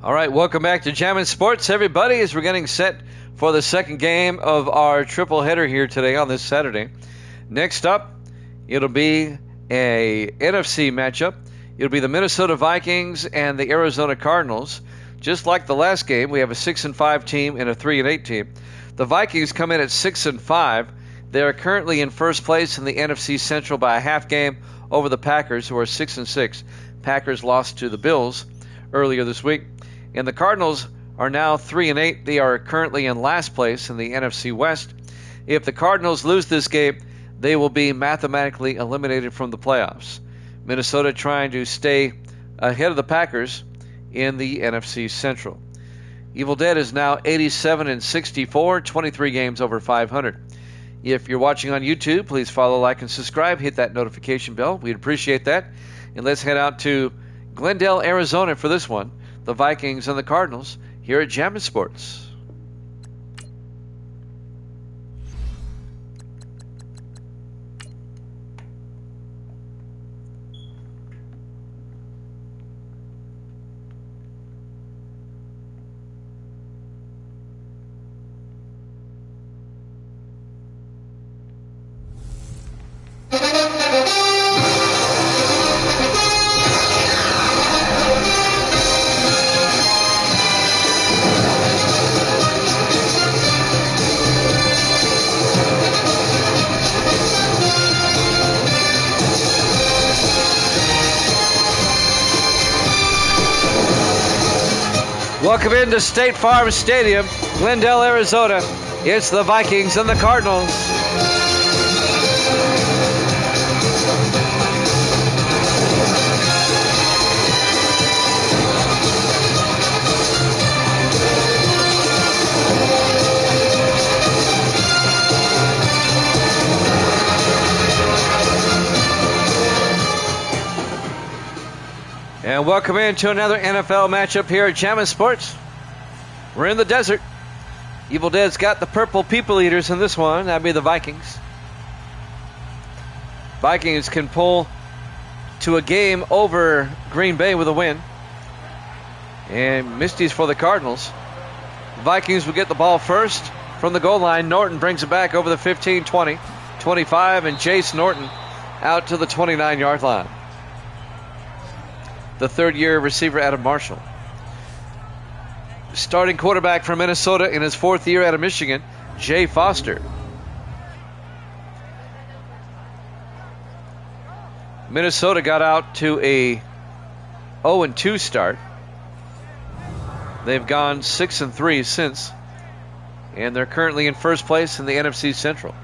All right, welcome back to Jammin' Sports, everybody, as we're getting set for the second game of our triple header here today on this Saturday. Next up, it'll be a NFC matchup. It'll be the Minnesota Vikings and the Arizona Cardinals. Just like the last game, we have a 6-5 team and a 3-8 team. The Vikings come in at 6-5. They are currently in first place in the NFC Central by a half game over the Packers, who are 6-6. Packers lost to the Bills earlier this week. And the Cardinals are now 3-8. They are currently in last place in the NFC West. If the Cardinals lose this game, they will be mathematically eliminated from the playoffs. Minnesota trying to stay ahead of the Packers in the NFC Central. Evil Dead is now 87-64, 23 games over 500. If you're watching on YouTube, please follow, like, and subscribe. Hit that notification bell. We'd appreciate that. And let's head out to Glendale, Arizona for this one. The Vikings and the Cardinals here at Jammin' Sports. Welcome into State Farm Stadium, Glendale, Arizona. It's the Vikings and the Cardinals. And welcome into another NFL matchup here at Jammin' Sports. We're in the desert. Evil Dead's got the purple people eaters in this one. That'd be the Vikings. Vikings can pull to a game over Green Bay with a win. And Misty's for the Cardinals. Vikings will get the ball first from the goal line. Norton brings it back over the 15, 20, 25, and Jace Norton out to the 29-yard line. The third-year receiver, Adam Marshall. Starting quarterback from Minnesota in his fourth year out of Michigan, Jay Foster. Minnesota got out to a 0-2 start. They've gone 6-3 since, and they're currently in first place in the NFC Central.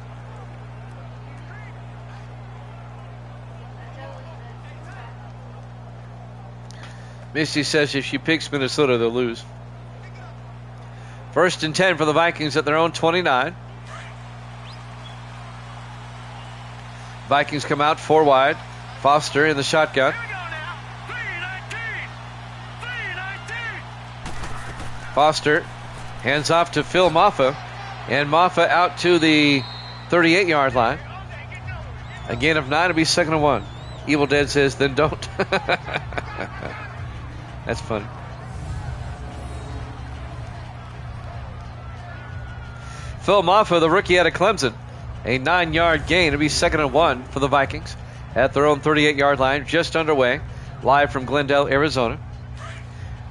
Misty says if she picks Minnesota, they'll lose. First and 10 for the Vikings at their own 29. Vikings come out four wide. Foster in the shotgun. Foster hands off to Phil Maffa. And Maffa out to the 38-yard line. A gain of 9 to be second and 1. Evil Dead says, then don't. That's funny. Phil Maffa, the rookie out of Clemson. A 9-yard gain to be second and 1 for the Vikings at their own 38-yard line, just underway, live from Glendale, Arizona.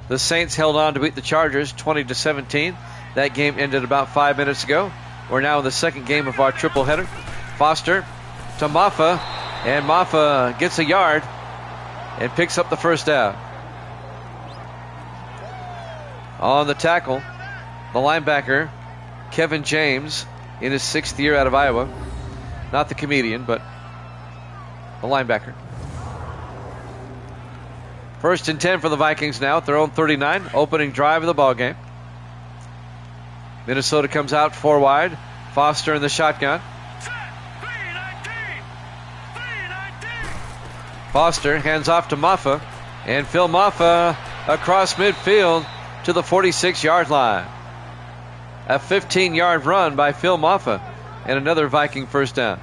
The Saints held on to beat the Chargers 20-17. That game ended about 5 minutes ago. We're now in the second game of our triple header. Foster to Maffa, and Maffa gets a yard and picks up the first down. On the tackle, the linebacker, Kevin James, in his 6th year out of Iowa. Not the comedian, but the linebacker. First and 10 for the Vikings now at their own 39, opening drive of the ballgame. Minnesota comes out four wide. Foster in the shotgun. Foster hands off to Maffa, and Phil Maffa across midfield to the 46-yard line. A 15-yard run by Phil Maffa and another Viking first down.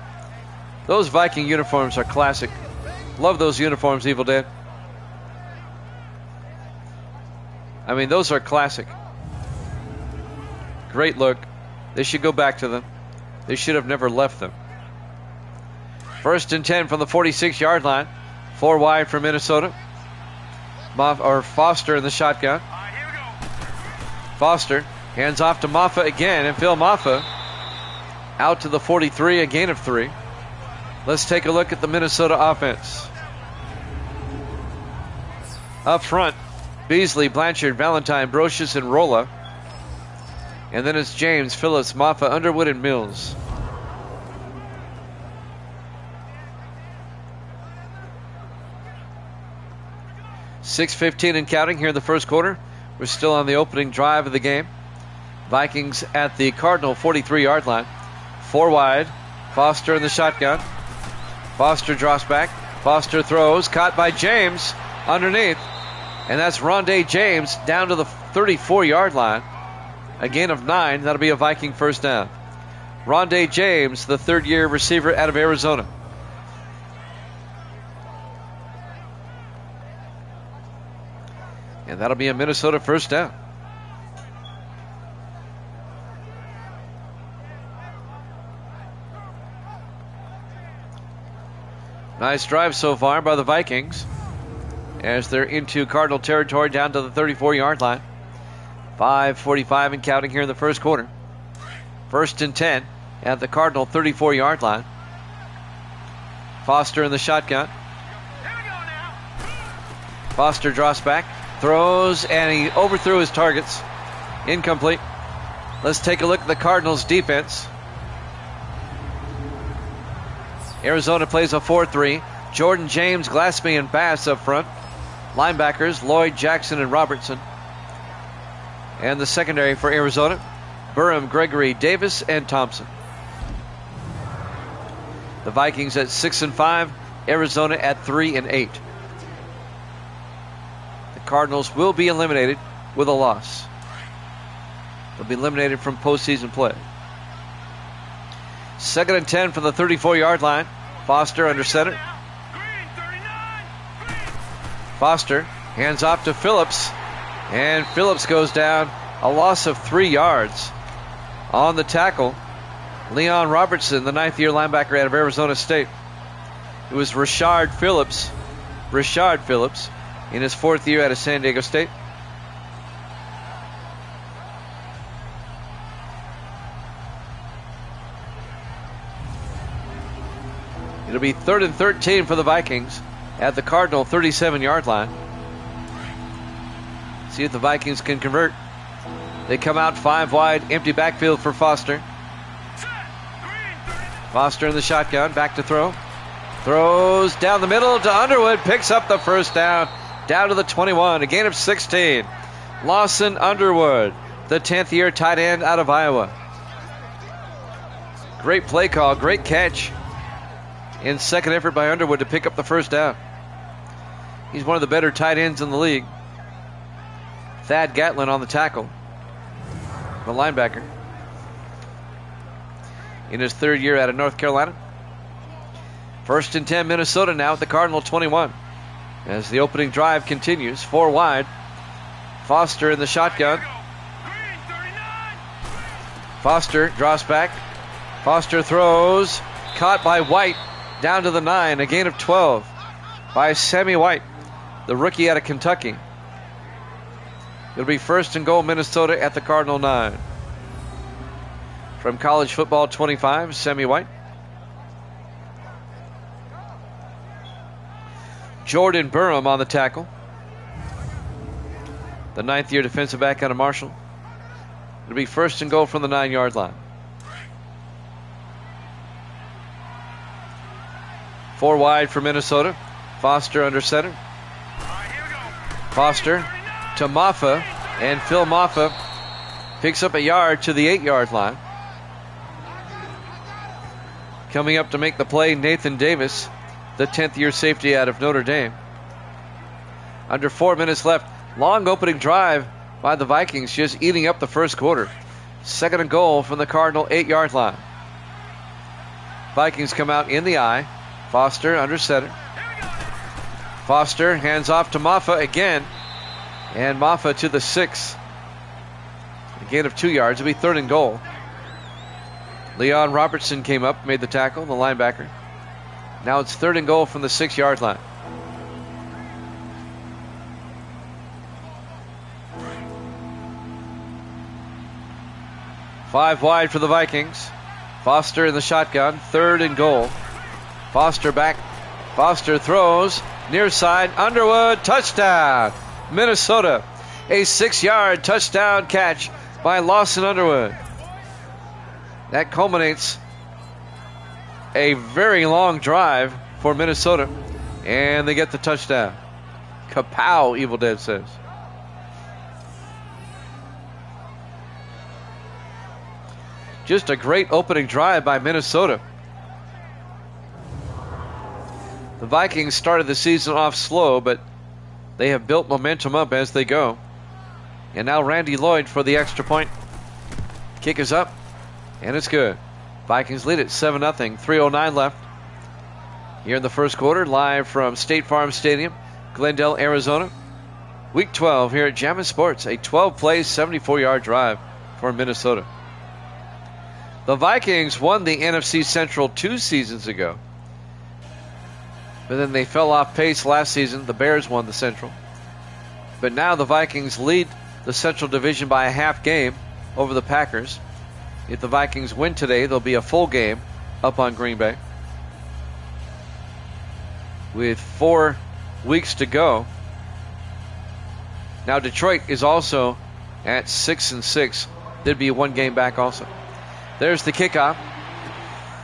Those Viking uniforms are classic. Love those uniforms, Evil Dead. I mean, those are classic. Great look. They should go back to them. They should have never left them. 1st and 10 from the 46-yard line. 4 wide for Minnesota. Foster in the shotgun. Foster hands off to Maffa again, and Phil Maffa out to the 43, a gain of 3. Let's take a look at the Minnesota offense. Up front, Beasley, Blanchard, Valentine, Brocious, and Rolla. And then it's James, Phillips, Maffa, Underwood, and Mills. .6:15 and counting here in the first quarter. We're still on the opening drive of the game. Vikings at the Cardinal 43-yard line. 4 wide. Foster in the shotgun. Foster drops back. Foster throws. Caught by James underneath. And that's Rondé James down to the 34-yard line. A gain of 9. That'll be a Viking first down. Rondé James, the third-year receiver out of Arizona. And that'll be a Minnesota first down. Nice drive so far by the Vikings as they're into Cardinal territory down to the 34-yard line. 5:45 and counting here in the first quarter. 1st and 10 at the Cardinal 34-yard line. Foster in the shotgun. Foster drops back, throws, and he overthrew his targets. Incomplete. Let's take a look at the Cardinals' defense. Arizona plays a 4-3. Jordan, James, Glassby, and Bass up front. Linebackers, Lloyd, Jackson, and Robertson. And the secondary for Arizona, Burham, Gregory, Davis, and Thompson. The Vikings at 6-5, Arizona at 3-8. The Cardinals will be eliminated with a loss. They'll be eliminated from postseason play. 2nd and 10 from the 34-yard line. Foster under center. Foster hands off to Phillips. And Phillips goes down. A loss of 3 yards on the tackle. Leon Robertson, the 9th-year linebacker out of Arizona State. It was Rashard Phillips in his 4th year out of San Diego State. It'll be 3rd and 13 for the Vikings at the Cardinal 37-yard line. See if the Vikings can convert. They come out 5 wide, empty backfield for Foster. Foster in the shotgun, back to throw. Throws down the middle to Underwood, picks up the first down to the 21, a gain of 16. Lawson Underwood, the 10th-year tight end out of Iowa. Great play call, great catch in second effort by Underwood to pick up the first down. He's one of the better tight ends in the league. Thad Gatlin on the tackle, the linebacker, in his 3rd year out of North Carolina. 1st and 10 Minnesota now at the Cardinal 21 as the opening drive continues. 4 wide. Foster in the shotgun. Foster drops back. Foster throws. Caught by White down to the 9. A gain of 12 by Sammy White, the rookie out of Kentucky. It'll be 1st and goal Minnesota at the Cardinal 9. From college football 25, Sammy White. Jordan Burham on the tackle, the 9th-year defensive back out of Marshall. It'll be 1st and goal from the 9-yard line. 4 wide for Minnesota. Foster under center. Foster to Maffa, and Phil Maffa picks up a yard to the 8-yard line. Coming up to make the play, Nathan Davis, the 10th-year safety out of Notre Dame. Under 4 minutes left. Long opening drive by the Vikings, just eating up the first quarter. 2nd and goal from the Cardinal 8-yard line. Vikings come out in the eye. Foster under center. Foster hands off to Maffa again. And Maffa to the 6. A gain of 2 yards. It'll be 3rd and goal. Leon Robertson came up, made the tackle, the linebacker. Now it's 3rd and goal from the 6-yard line. Five wide for the Vikings. Foster in the shotgun. 3rd and goal. Foster back. Foster throws. Near side. Underwood. Touchdown. Minnesota. A 6-yard touchdown catch by Lawson Underwood. That culminates a very long drive for Minnesota. And they get the touchdown. Kapow, Evil Dead says. Just a great opening drive by Minnesota. The Vikings started the season off slow, but they have built momentum up as they go. And now Randy Lloyd for the extra point. Kick is up, and it's good. Vikings lead it 7-0, 3:09 left. Here in the first quarter, live from State Farm Stadium, Glendale, Arizona. Week 12 here at Jammin' Sports, a 12-play, 74-yard drive for Minnesota. The Vikings won the NFC Central 2 seasons ago. But then they fell off pace last season. The Bears won the Central. But now the Vikings lead the Central Division by a half game over the Packers. If the Vikings win today, there'll be a full game up on Green Bay. With 4 weeks to go. Now Detroit is also at 6-6. There'd be 1 game back also. There's the kickoff.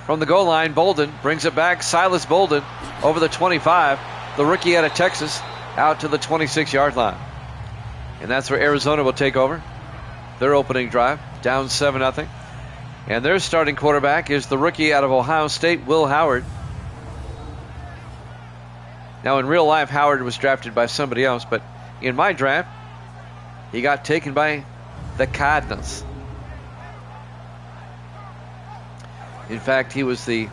From the goal line, Bolden brings it back. Silas Bolden over the 25. The rookie out of Texas out to the 26-yard line. And that's where Arizona will take over. Their opening drive, down 7-0. And their starting quarterback is the rookie out of Ohio State, Will Howard. Now, in real life, Howard was drafted by somebody else, but in my draft, he got taken by the Cardinals. In fact, he was the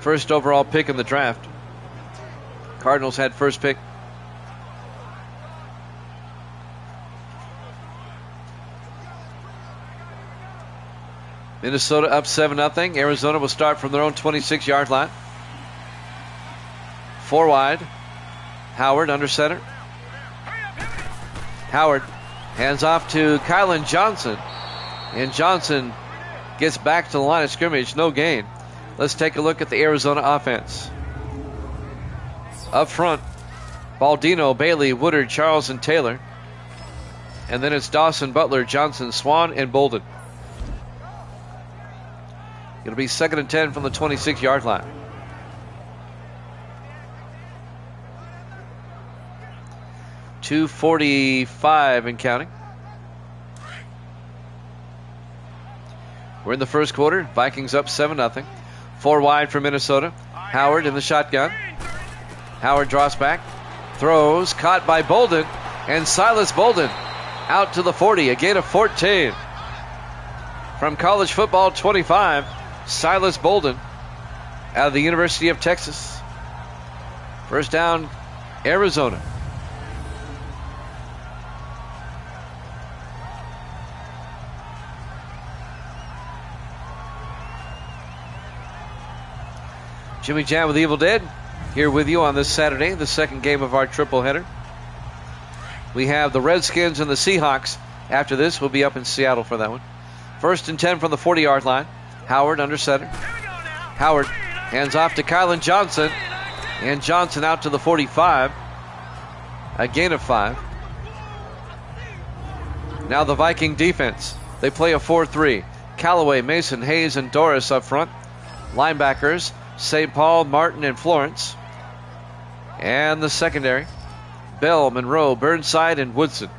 first overall pick in the draft. Cardinals had first pick. Minnesota up 7-0. Arizona will start from their own 26-yard line. 4 wide. Howard under center. Howard hands off to Kylan Johnson. And Johnson gets back to the line of scrimmage. No gain. Let's take a look at the Arizona offense. Up front, Baldino, Bailey, Woodard, Charles, and Taylor. And then it's Dawson, Butler, Johnson, Swan, and Bolden. It'll be 2nd and 10 from the 26-yard line. .245 and counting. We're in the first quarter. Vikings up 7-0. 4 wide for Minnesota. Howard in the shotgun. Howard draws back. Throws. Caught by Bolden. And Silas Bolden out to the 40. A gain of 14. From college football 25, Silas Bolden out of the University of Texas. First down, Arizona. Jimmy Jam with Evil Dead here with you on this Saturday, the second game of our triple header. We have the Redskins and the Seahawks. After this, we'll be up in Seattle for that one. 1st and 10 from the 40-yard line. Howard under center. Howard hands off to Kylan Johnson. And Johnson out to the 45. A gain of 5. Now the Viking defense. They play a 4-3. Callaway, Mason, Hayes, and Doris up front. Linebackers, St. Paul, Martin, and Florence. And the secondary, Bell, Monroe, Burnside, and Woodson.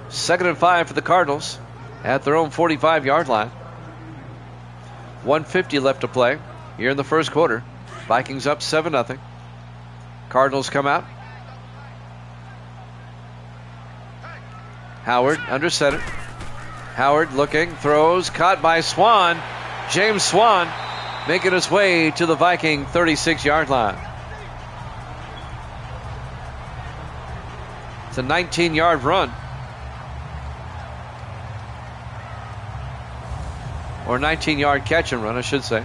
2nd and 5 for the Cardinals at their own 45-yard line. 1:50 left to play here in the first quarter. Vikings up 7-0. Cardinals come out. Howard under center. Howard looking, throws, caught by Swan. James Swan making his way to the Viking 36-yard line. It's a 19-yard run. Or 19-yard catch and run, I should say.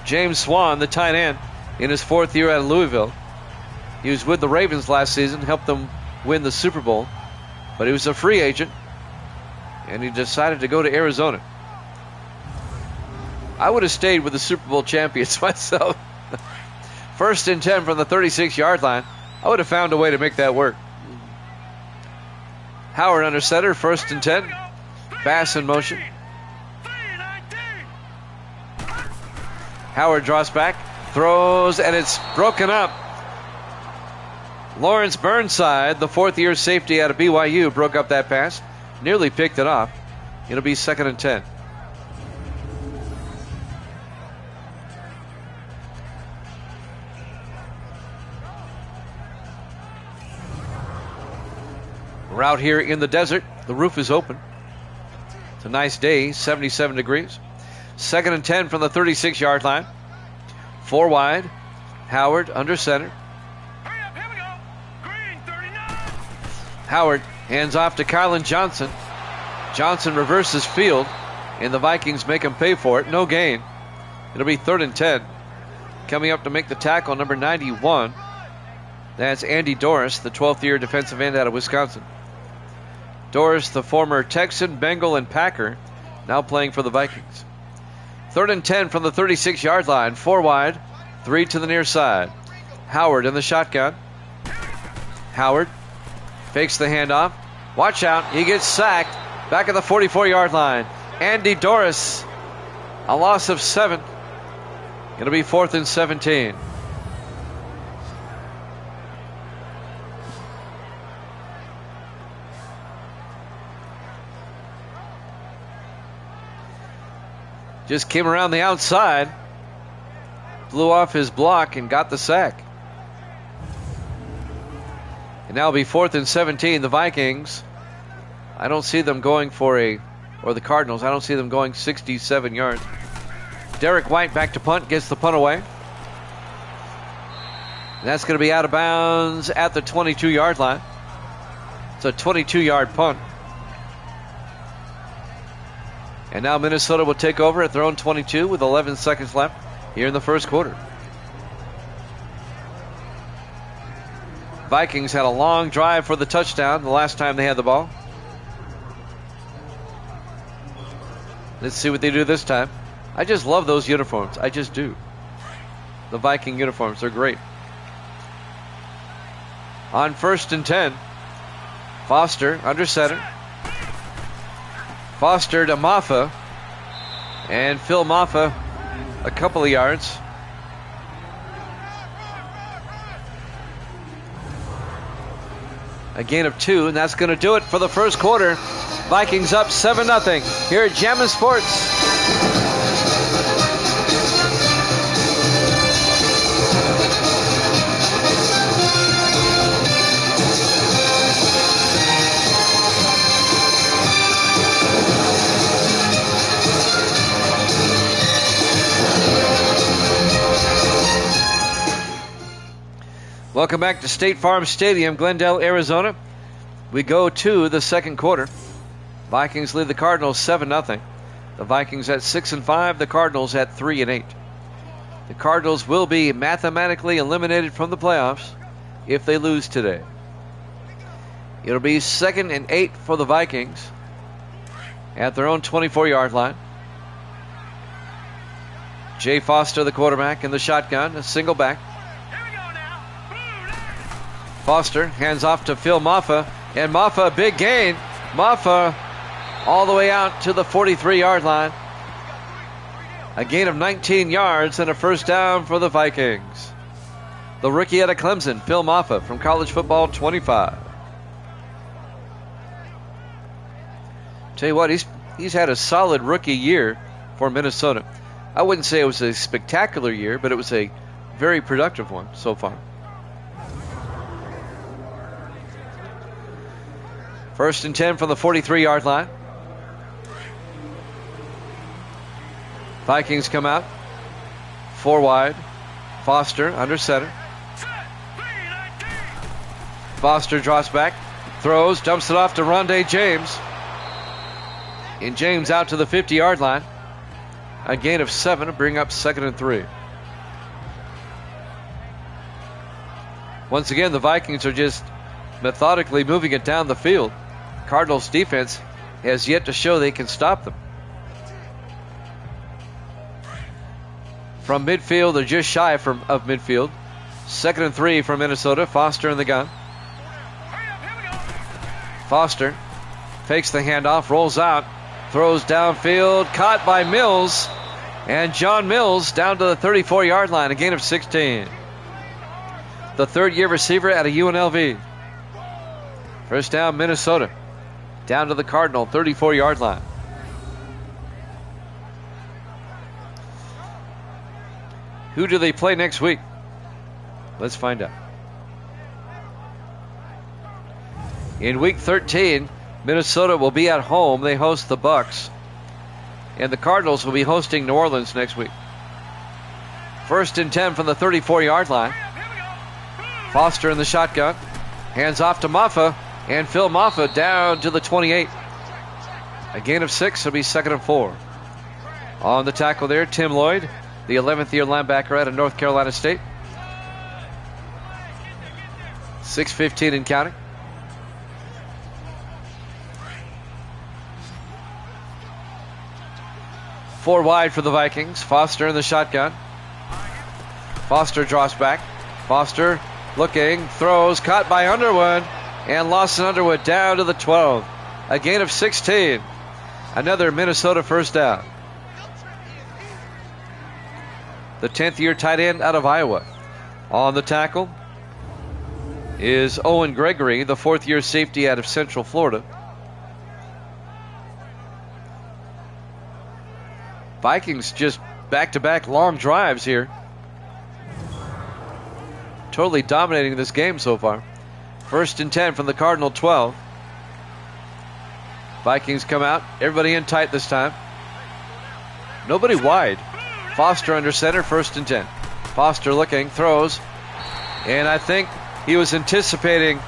James Swan, the tight end, in his 4th year at Louisville. He was with the Ravens last season, helped them win the Super Bowl. But he was a free agent, and he decided to go to Arizona. I would have stayed with the Super Bowl champions myself. 1st and 10 from the 36-yard line. I would have found a way to make that work. Howard under center, 1st and 10. Pass in motion. Howard draws back, throws, and it's broken up. Lawrence Burnside, the 4th-year safety out of BYU, broke up that pass. Nearly picked it off. It'll be 2nd and 10. We're out here in the desert. The roof is open. It's a nice day, 77 degrees. 2nd and 10 from the 36-yard line. 4 wide. Howard under center. Howard hands off to Kylan Johnson. Johnson reverses field, and the Vikings make him pay for it. No gain. It'll be 3rd and 10. Coming up to make the tackle, number 91. That's Andy Doris, the 12th-year defensive end out of Wisconsin. Doris, the former Texan, Bengal, and Packer, now playing for the Vikings. 3rd and 10 from the 36-yard line. 4 wide, 3 to the near side. Howard in the shotgun. Howard fakes the handoff. Watch out, he gets sacked. Back at the 44-yard line. Andy Doris, a loss of 7. Going to be 4th and 17. Just came around the outside, blew off his block, and got the sack. And now it'll be 4th and 17. The Vikings, I don't see them going or the Cardinals, I don't see them going 67 yards. Derek White back to punt, gets the punt away. And that's going to be out of bounds at the 22-yard line. It's a 22-yard punt. And now Minnesota will take over at their own 22 with 11 seconds left here in the first quarter. Vikings had a long drive for the touchdown the last time they had the ball. Let's see what they do this time. I just love those uniforms. I just do. The Viking uniforms, they're great. On 1st and 10, Foster under center. Foster to Maffa, and Phil Maffa a couple of yards. A gain of 2, and that's going to do it for the first quarter. Vikings up 7-0 here at Jammin' Sports. Welcome back to State Farm Stadium, Glendale, Arizona. We go to the second quarter. Vikings lead the Cardinals 7-0. The Vikings at 6-5, the Cardinals at 3-8. The Cardinals will be mathematically eliminated from the playoffs if they lose today. It'll be 2nd and 8 for the Vikings at their own 24-yard line. Jay Foster, the quarterback, in the shotgun, a single back. Foster hands off to Phil Maffa, and Maffa, a big gain. Maffa all the way out to the 43-yard line. A gain of 19 yards and a first down for the Vikings. The rookie out of Clemson, Phil Maffa, from College Football 25. Tell you what, he's had a solid rookie year for Minnesota. I wouldn't say it was a spectacular year, but it was a very productive one so far. 1st and 10 from the 43-yard line. Vikings come out. 4 wide. Foster under center. Foster drops back, throws, dumps it off to Rondé James. And James out to the 50-yard line. A gain of 7 to bring up 2nd and 3. Once again, the Vikings are just methodically moving it down the field. Cardinals defense has yet to show they can stop them. From midfield, they're just shy of midfield. 2nd and 3 for Minnesota. Foster in the gun. Foster fakes the handoff, rolls out, throws downfield, caught by Mills. And John Mills down to the 34-yard line, a gain of 16. The third-year receiver out of UNLV. First down, Minnesota. Down to the Cardinal 34-yard line. Who do they play next week? Let's find out. In week 13, Minnesota will be at home. They host the Bucks. And the Cardinals will be hosting New Orleans next week. 1st and 10 from the 34-yard line. Foster in the shotgun. Hands off to Maffa. And Phil Maffa down to the 28. A gain of 6. It'll be 2nd and 4. On the tackle there, Tim Lloyd, the 11th-year linebacker out of North Carolina State. 6:15 and counting. Four wide for the Vikings. Foster in the shotgun. Foster drops back. Foster looking, throws, caught by Underwood, and Lawson Underwood down to the 12. A gain of 16. Another Minnesota first down. The 10th-year tight end out of Iowa. On the tackle is Owen Gregory, the 4th-year safety out of Central Florida. Vikings just back-to-back long drives here. Totally dominating this game so far. 1st and 10 from the Cardinal 12. Vikings come out. Everybody in tight this time. Nobody wide. Foster under center, 1st and 10. Foster looking, throws. And I think he was anticipating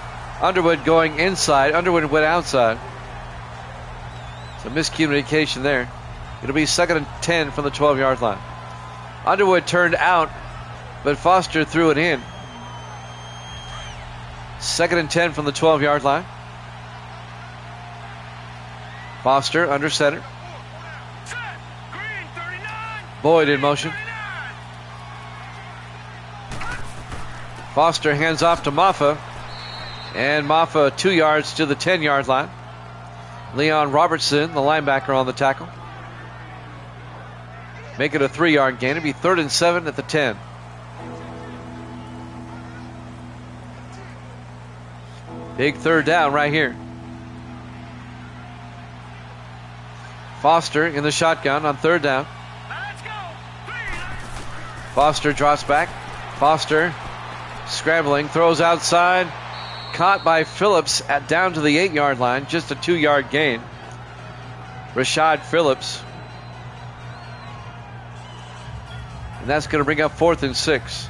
Underwood going inside. Underwood went outside. It's a miscommunication there. It'll be 2nd and 10 from the 12-yard line. Underwood turned out, but Foster threw it in. 2nd and 10 from the 12-yard line. Foster under center. Boyd in motion. Foster hands off to Maffa. And Maffa 2 yards to the 10-yard line. Leon Robertson, the linebacker, on the tackle. Make it a 3-yard gain. It'll be 3rd and 7 at the 10. Big third down right here. Foster in the shotgun on 3rd down. Foster drops back. Foster scrambling, throws outside. Caught by Phillips down to the 8-yard line. Just a 2-yard gain. Rashad Phillips. And that's going to bring up 4th and 6.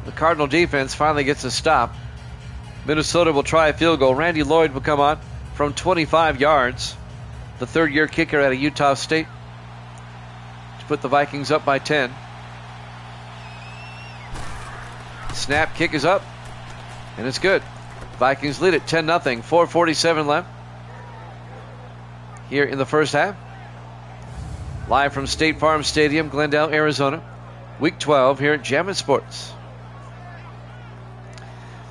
The Cardinal defense finally gets a stop. Minnesota will try a field goal. Randy Lloyd will come on from 25 yards. The 3rd-year kicker out of Utah State to put the Vikings up by 10. Snap, kick is up, and it's good. Vikings lead it 10-0. 4:47 left here in the first half. Live from State Farm Stadium, Glendale, Arizona. Week 12 here at Jammin' Sports.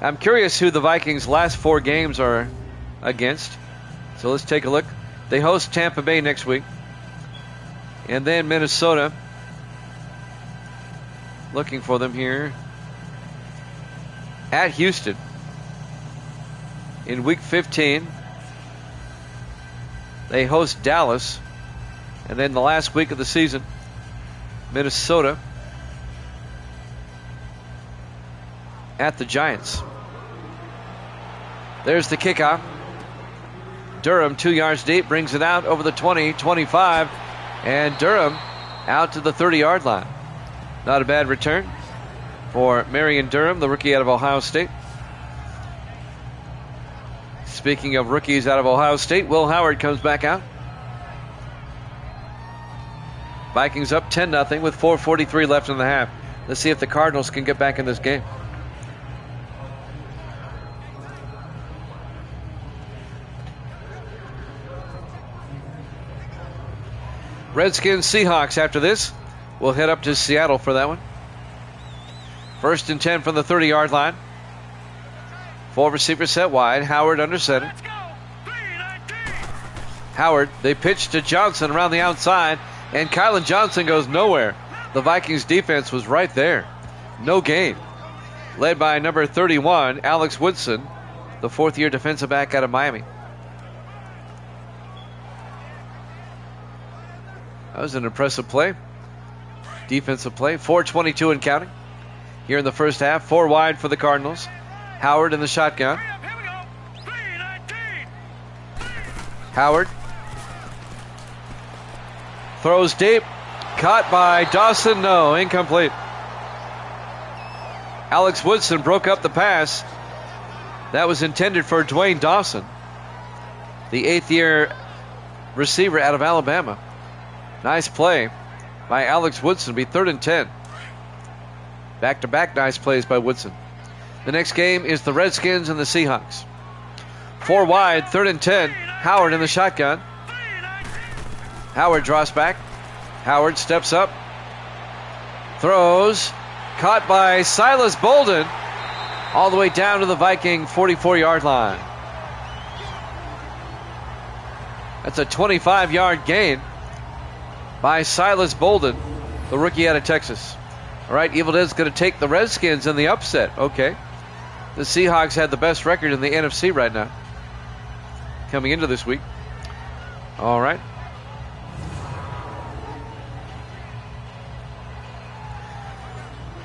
I'm curious who the Vikings' last 4 games are against. So let's take a look. They host Tampa Bay next week. And then Minnesota. Looking for them here. At Houston. In week 15. They host Dallas. And then the last week of the season, Minnesota at the Giants. There's the kickoff. Durham 2 yards deep, brings it out over the 20, 25, and Durham out to the 30-yard line. Not a bad return for Marion Durham, the rookie out of Ohio State. Speaking of rookies out of Ohio State, Will Howard comes back out. Vikings up 10-0 with 4:43 left in the half. Let's see if the Cardinals can get back in this game. Redskins Seahawks after this. We'll head up to Seattle for that one. 1st and 10 from the 30-yard line. 4 receivers set wide. Howard under center. Howard, they pitch to Johnson around the outside, and Kylan Johnson goes nowhere. The Vikings defense was right there. No gain. Led by number 31, Alex Woodson, the 4th-year defensive back out of Miami. That was an impressive play. Defensive play. 4:22 and counting. Here in the first half, 4 wide for the Cardinals. Howard in the shotgun. Howard throws deep. Caught by Dawson. No, incomplete. Alex Woodson broke up the pass. That was intended for Dwayne Dawson, the 8th-year receiver out of Alabama. Nice play by Alex Woodson. Be 3rd and 10. Back-to-back nice plays by Woodson. The next game is the Redskins and the Seahawks. 4 wide, 3rd and 10. Howard in the shotgun. Howard draws back. Howard steps up. Throws. Caught by Silas Bolden. All the way down to the Viking 44-yard line. That's a 25-yard gain by Silas Bolden, the rookie out of Texas. All right, Evil Dead's going to take the Redskins in the upset. Okay. The Seahawks had the best record in the NFC right now, coming into this week. All right.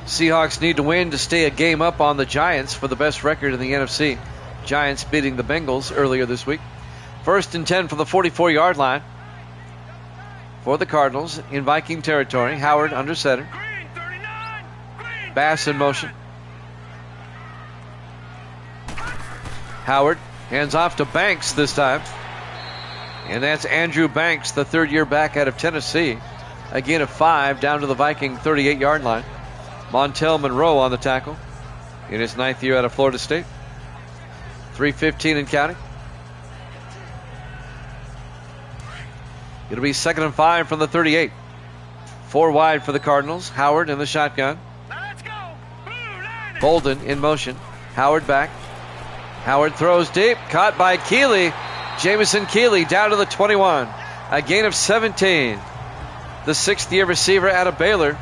Seahawks need to win to stay a game up on the Giants for the best record in the NFC. Giants beating the Bengals earlier this week. 1st and 10 from the 44-yard line for the Cardinals in Viking territory. Howard under center. Bass in motion. Howard hands off to Banks this time. And that's Andrew Banks, the 3rd-year back out of Tennessee. A gain of 5 down to the Viking 38-yard line. Montel Monroe on the tackle in his 9th year out of Florida State. 3:15 and counting. It'll be 2nd and 5 from the 38. 4 wide for the Cardinals. Howard in the shotgun. Bolden in motion. Howard back. Howard throws deep. Caught by Keeley. Jamison Keeley down to the 21. A gain of 17. The 6th-year receiver out of Baylor.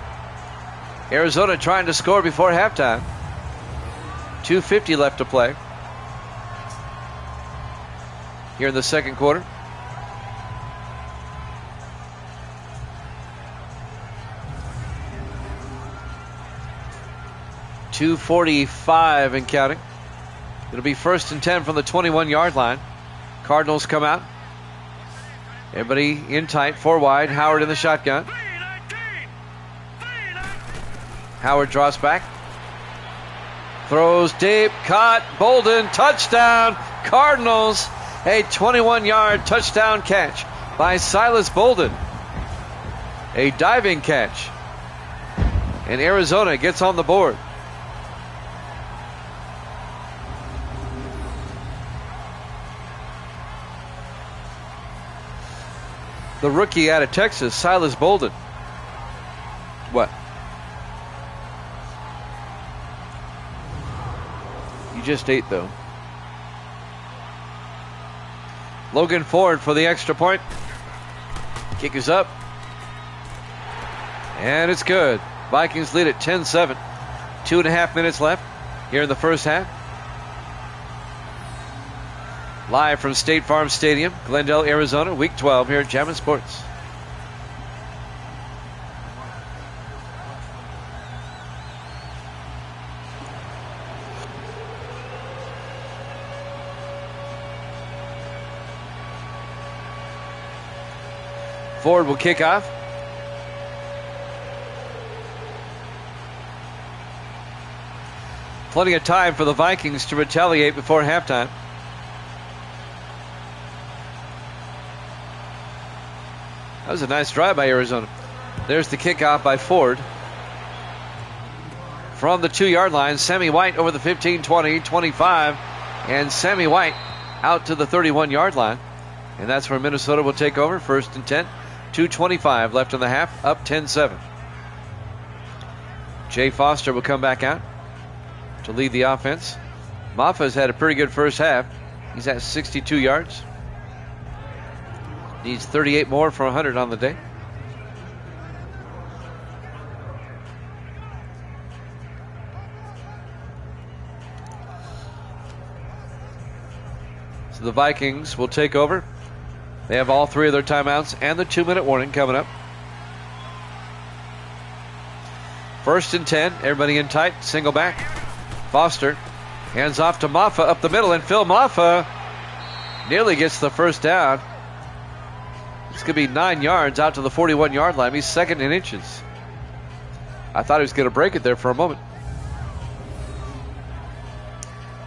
Arizona trying to score before halftime. 2:50 left to play here in the second quarter. .245 and counting. It'll be 1st and 10 from the 21-yard line. Cardinals come out. Everybody in tight, 4 wide. Howard in the shotgun. Howard draws back. Throws deep. Caught. Bolden. Touchdown. Cardinals. A 21-yard touchdown catch by Silas Bolden. A diving catch. And Arizona gets on the board. The rookie out of Texas, Silas Bolden. What? You just ate, though. Logan Ford for the extra point. Kick is up. And it's good. Vikings lead at 10-7. 2.5 minutes left here in the first half. Live from State Farm Stadium, Glendale, Arizona, Week 12 here at Jammin' Sports. Ford will kick off. Plenty of time for the Vikings to retaliate before halftime. That was a nice drive by Arizona. There's the kickoff by Ford. From the 2-yard line, Sammy White over the 15, 20, 25, and Sammy White out to the 31-yard line. And that's where Minnesota will take over. 1st and 10, 2:25 left in the half, up 10-7. Jay Foster will come back out to lead the offense. Maffa's had a pretty good first half. He's at 62 yards. Needs 38 more for 100 on the day. So the Vikings will take over. They have all 3 of their timeouts and the 2-minute warning coming up. 1st and 10, everybody in tight, single back. Foster hands off to Maffa up the middle, and Phil Maffa nearly gets the first down. It's going to be 9 yards out to the 41-yard line. He's 2nd in inches. I thought he was going to break it there for a moment.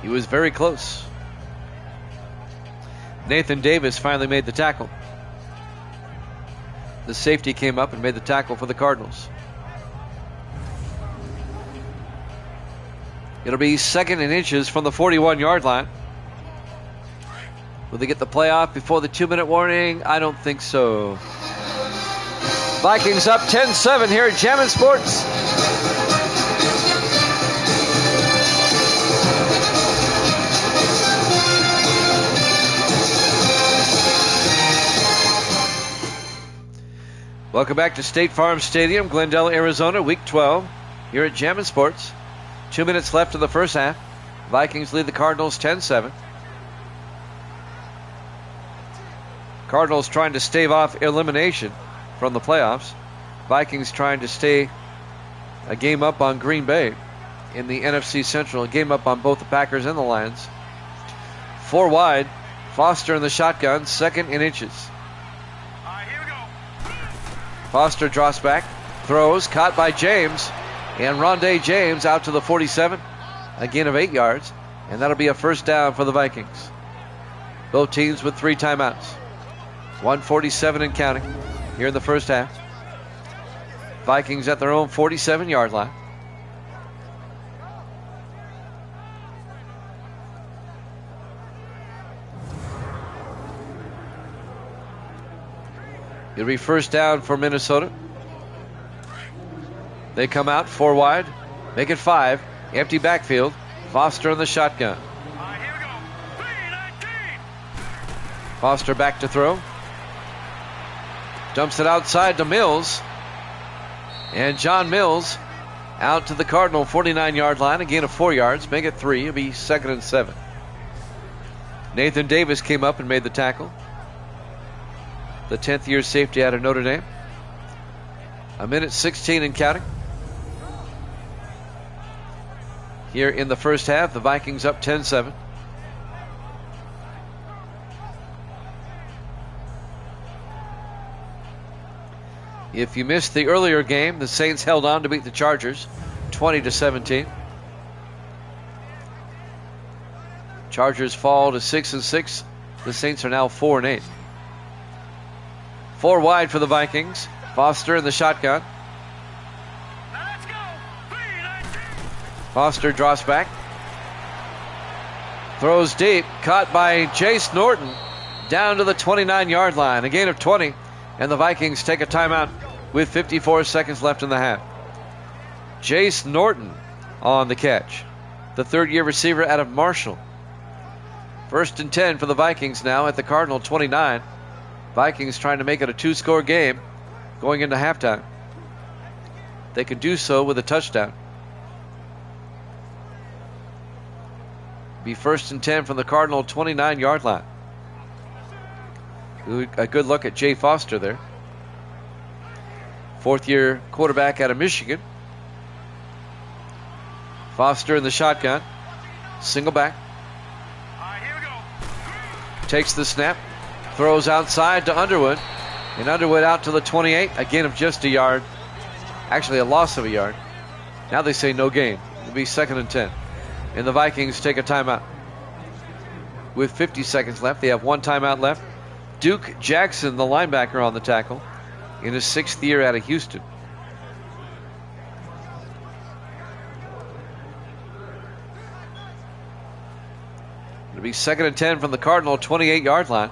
He was very close. Nathan Davis finally made the tackle. The safety came up and made the tackle for the Cardinals. It'll be 2nd in inches from the 41-yard line. Will they get the playoff before the 2-minute warning? I don't think so. Vikings up 10-7 here at Jammin' Sports. Welcome back to State Farm Stadium, Glendale, Arizona, Week 12 here at Jammin' Sports. 2 minutes left in the first half. Vikings lead the Cardinals 10-7. Cardinals trying to stave off elimination from the playoffs. Vikings trying to stay a game up on Green Bay in the NFC Central, a game up on both the Packers and the Lions. 4 wide, Foster in the shotgun, 2nd in inches. Here we go. Foster drops back, throws, caught by James, and Rondé James out to the 47, a gain of 8 yards, and that'll be a first down for the Vikings. Both teams with 3 timeouts. 1:47 and counting here in the first half. Vikings at their own 47-yard line. It'll be first down for Minnesota. They come out 4 wide, make it 5. Empty backfield. Foster in the shotgun. Here we go. 3-19. Foster back to throw. Dumps it outside to Mills. And John Mills out to the Cardinal 49-yard line. A gain of 4 yards. Make it 3. It'll be 2nd and 7. Nathan Davis came up and made the tackle. The 10th year safety out of Notre Dame. 1:16 and counting. Here in the first half, the Vikings up 10-7. If you missed the earlier game, the Saints held on to beat the Chargers 20-17. Chargers fall to 6-6. The Saints are now 4-8. 4 wide for the Vikings. Foster in the shotgun. Now let's go. 3-19. Foster drops back. Throws deep. Caught by Jace Norton down to the 29-yard line. A gain of 20. And the Vikings take a timeout with 54 seconds left in the half. Jace Norton on the catch. The 3rd-year receiver out of Marshall. 1st and 10 for the Vikings now at the Cardinal 29. Vikings trying to make it a 2-score game going into halftime. They could do so with a touchdown. Be 1st and 10 from the Cardinal 29-yard line. A good look at Jay Foster there. 4th-year quarterback out of Michigan. Foster in the shotgun. Single back. Here we go. Takes the snap. Throws outside to Underwood. And Underwood out to the 28. A gain of just a yard. Actually, a loss of a yard. Now they say no gain. It'll be 2nd and 10. And the Vikings take a timeout. With 50 seconds left, they have 1 timeout left. Duke Jackson, the linebacker, on the tackle. in his 6th year out of Houston. It'll be 2nd and 10 from the Cardinal 28-yard line.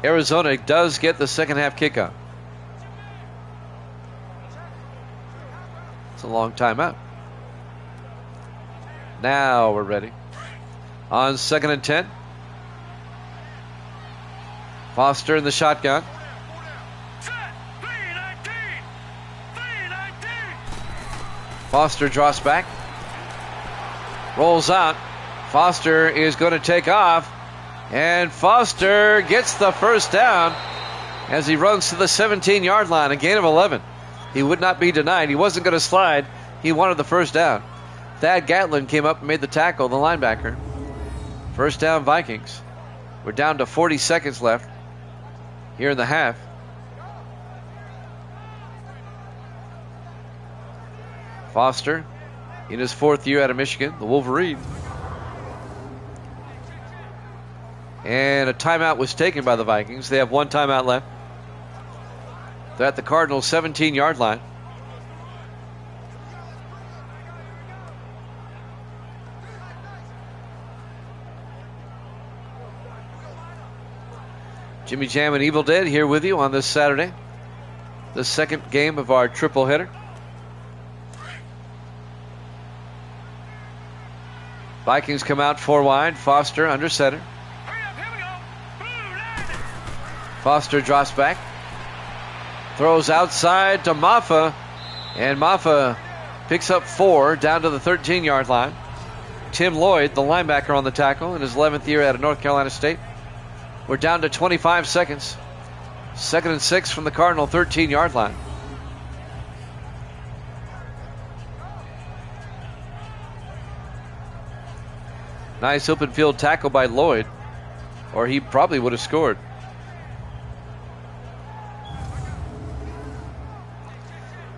Arizona does get the second half kickoff. It's a long timeout. Now we're ready. On 2nd and 10. Foster in the shotgun. Foster draws back. Rolls out. Foster is going to take off. And Foster gets the first down as he runs to the 17-yard line. A gain of 11. He would not be denied. He wasn't going to slide. He wanted the first down. Thad Gatlin came up and made the tackle, the linebacker. First down, Vikings. We're down to 40 seconds left here in the half. Foster in his 4th year out of Michigan, the Wolverine. And a timeout was taken by the Vikings. They have 1 timeout left. They're at the Cardinals' 17-yard line. Jimmy Jam and Evil Dead here with you on this Saturday. The second game of our triple header. Vikings come out 4 wide. Foster under center. Foster drops back. Throws outside to Maffa. And Maffa picks up 4 down to the 13-yard line. Tim Lloyd, the linebacker, on the tackle in his 11th year out of North Carolina State. We're down to 25 seconds. 2nd and 6 from the Cardinal 13-yard line. Nice open field tackle by Lloyd, or he probably would have scored.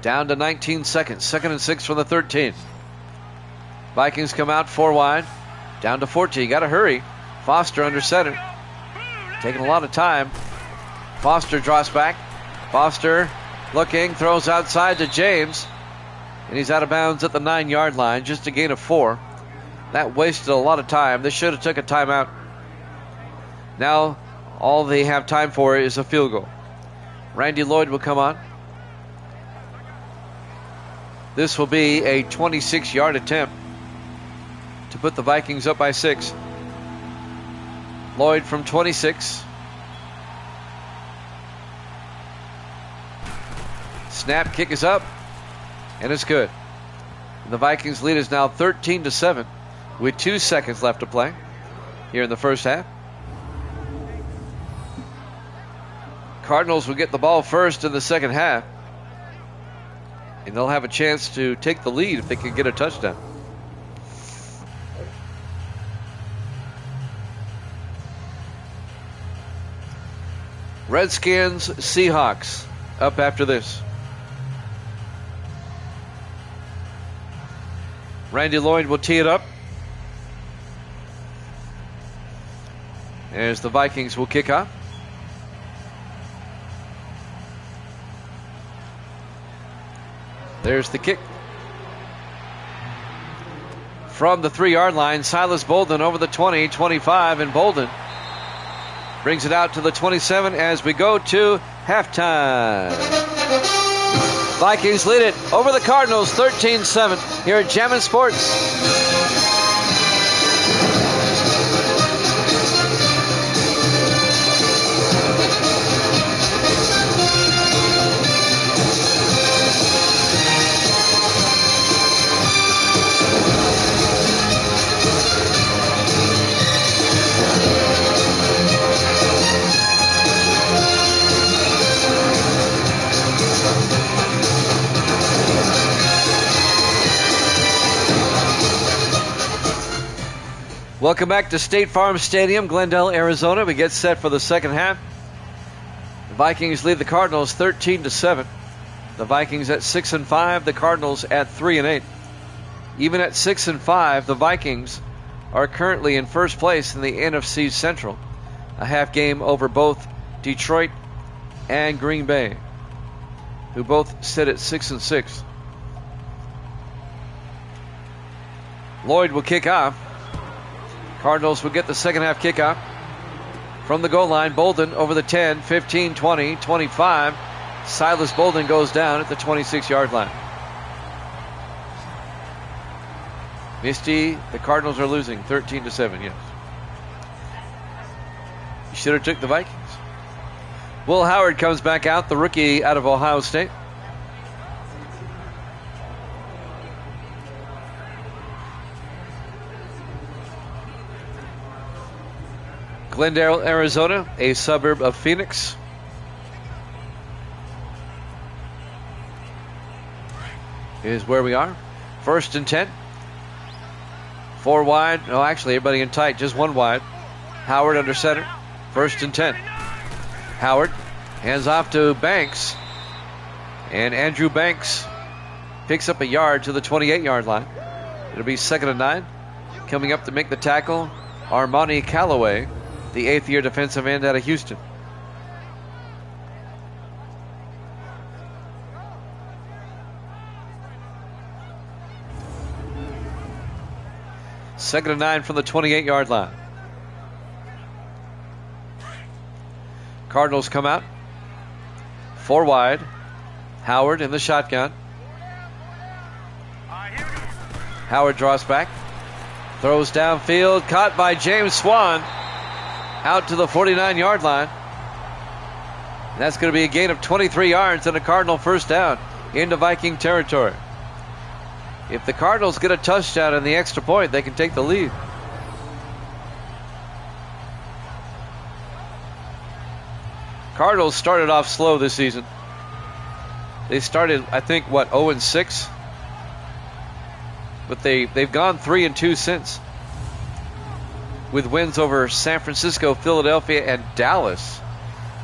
Down to 19 seconds. 2nd and 6 from the 13. Vikings come out 4 wide. Down to 14. Got to hurry. Foster under center. Taking a lot of time. Foster draws back. Foster looking, throws outside to James. And he's out of bounds at the 9-yard line. Just a gain of 4. That wasted a lot of time. They should have took a timeout. Now all they have time for is a field goal. Randy Lloyd will come on. This will be a 26-yard attempt to put the Vikings up by 6. Lloyd from 26. Snap, kick is up, and it's good. The Vikings lead is now 13-7 with 2 seconds left to play here in the first half. Cardinals will get the ball first in the second half, and they'll have a chance to take the lead if they can get a touchdown. Redskins, Seahawks up after this. Randy Lloyd will tee it up as the Vikings will kick off. There's the kick. From the 3-yard line, Silas Bolden over the 20, 25, and Bolden brings it out to the 27 as we go to halftime. Vikings lead it over the Cardinals 13-7 here at Jammin' Sports. Welcome back to State Farm Stadium, Glendale, Arizona. We get set for the second half. The Vikings lead the Cardinals 13-7. The Vikings at 6-5, the Cardinals at 3-8. Even at 6-5, the Vikings are currently in first place in the NFC Central a half game over both Detroit and Green Bay, who both sit at 6-6. Lloyd will kick off. Cardinals will get the second half kickoff from the goal line. Bolden over the 10, 15, 20, 25. Silas Bolden goes down at the 26-yard line. Misty, the Cardinals are losing 13-7, yes. You should have took the Vikings. Will Howard comes back out, the rookie out of Ohio State. Glendale, Arizona, a suburb of Phoenix. Is where we are. 1st and 10. 4 wide. No, actually, everybody in tight. Just 1 wide. Howard under center. 1st and 10. Howard hands off to Banks. And Andrew Banks picks up a yard to the 28-yard line. It'll be 2nd and 9. Coming up to make the tackle, Armani Callaway, the 8th-year defensive end out of Houston. Second and 9 from the 28-yard line. Cardinals come out. 4 wide. Howard in the shotgun. Howard draws back. Throws downfield. Caught by James Swan. Out to the 49-yard line. And that's going to be a gain of 23 yards and a Cardinal first down into Viking territory. If the Cardinals get a touchdown and the extra point, they can take the lead. Cardinals started off slow this season. They started, I think, 0-6? But they've gone 3-2 since, with wins over San Francisco, Philadelphia, and Dallas.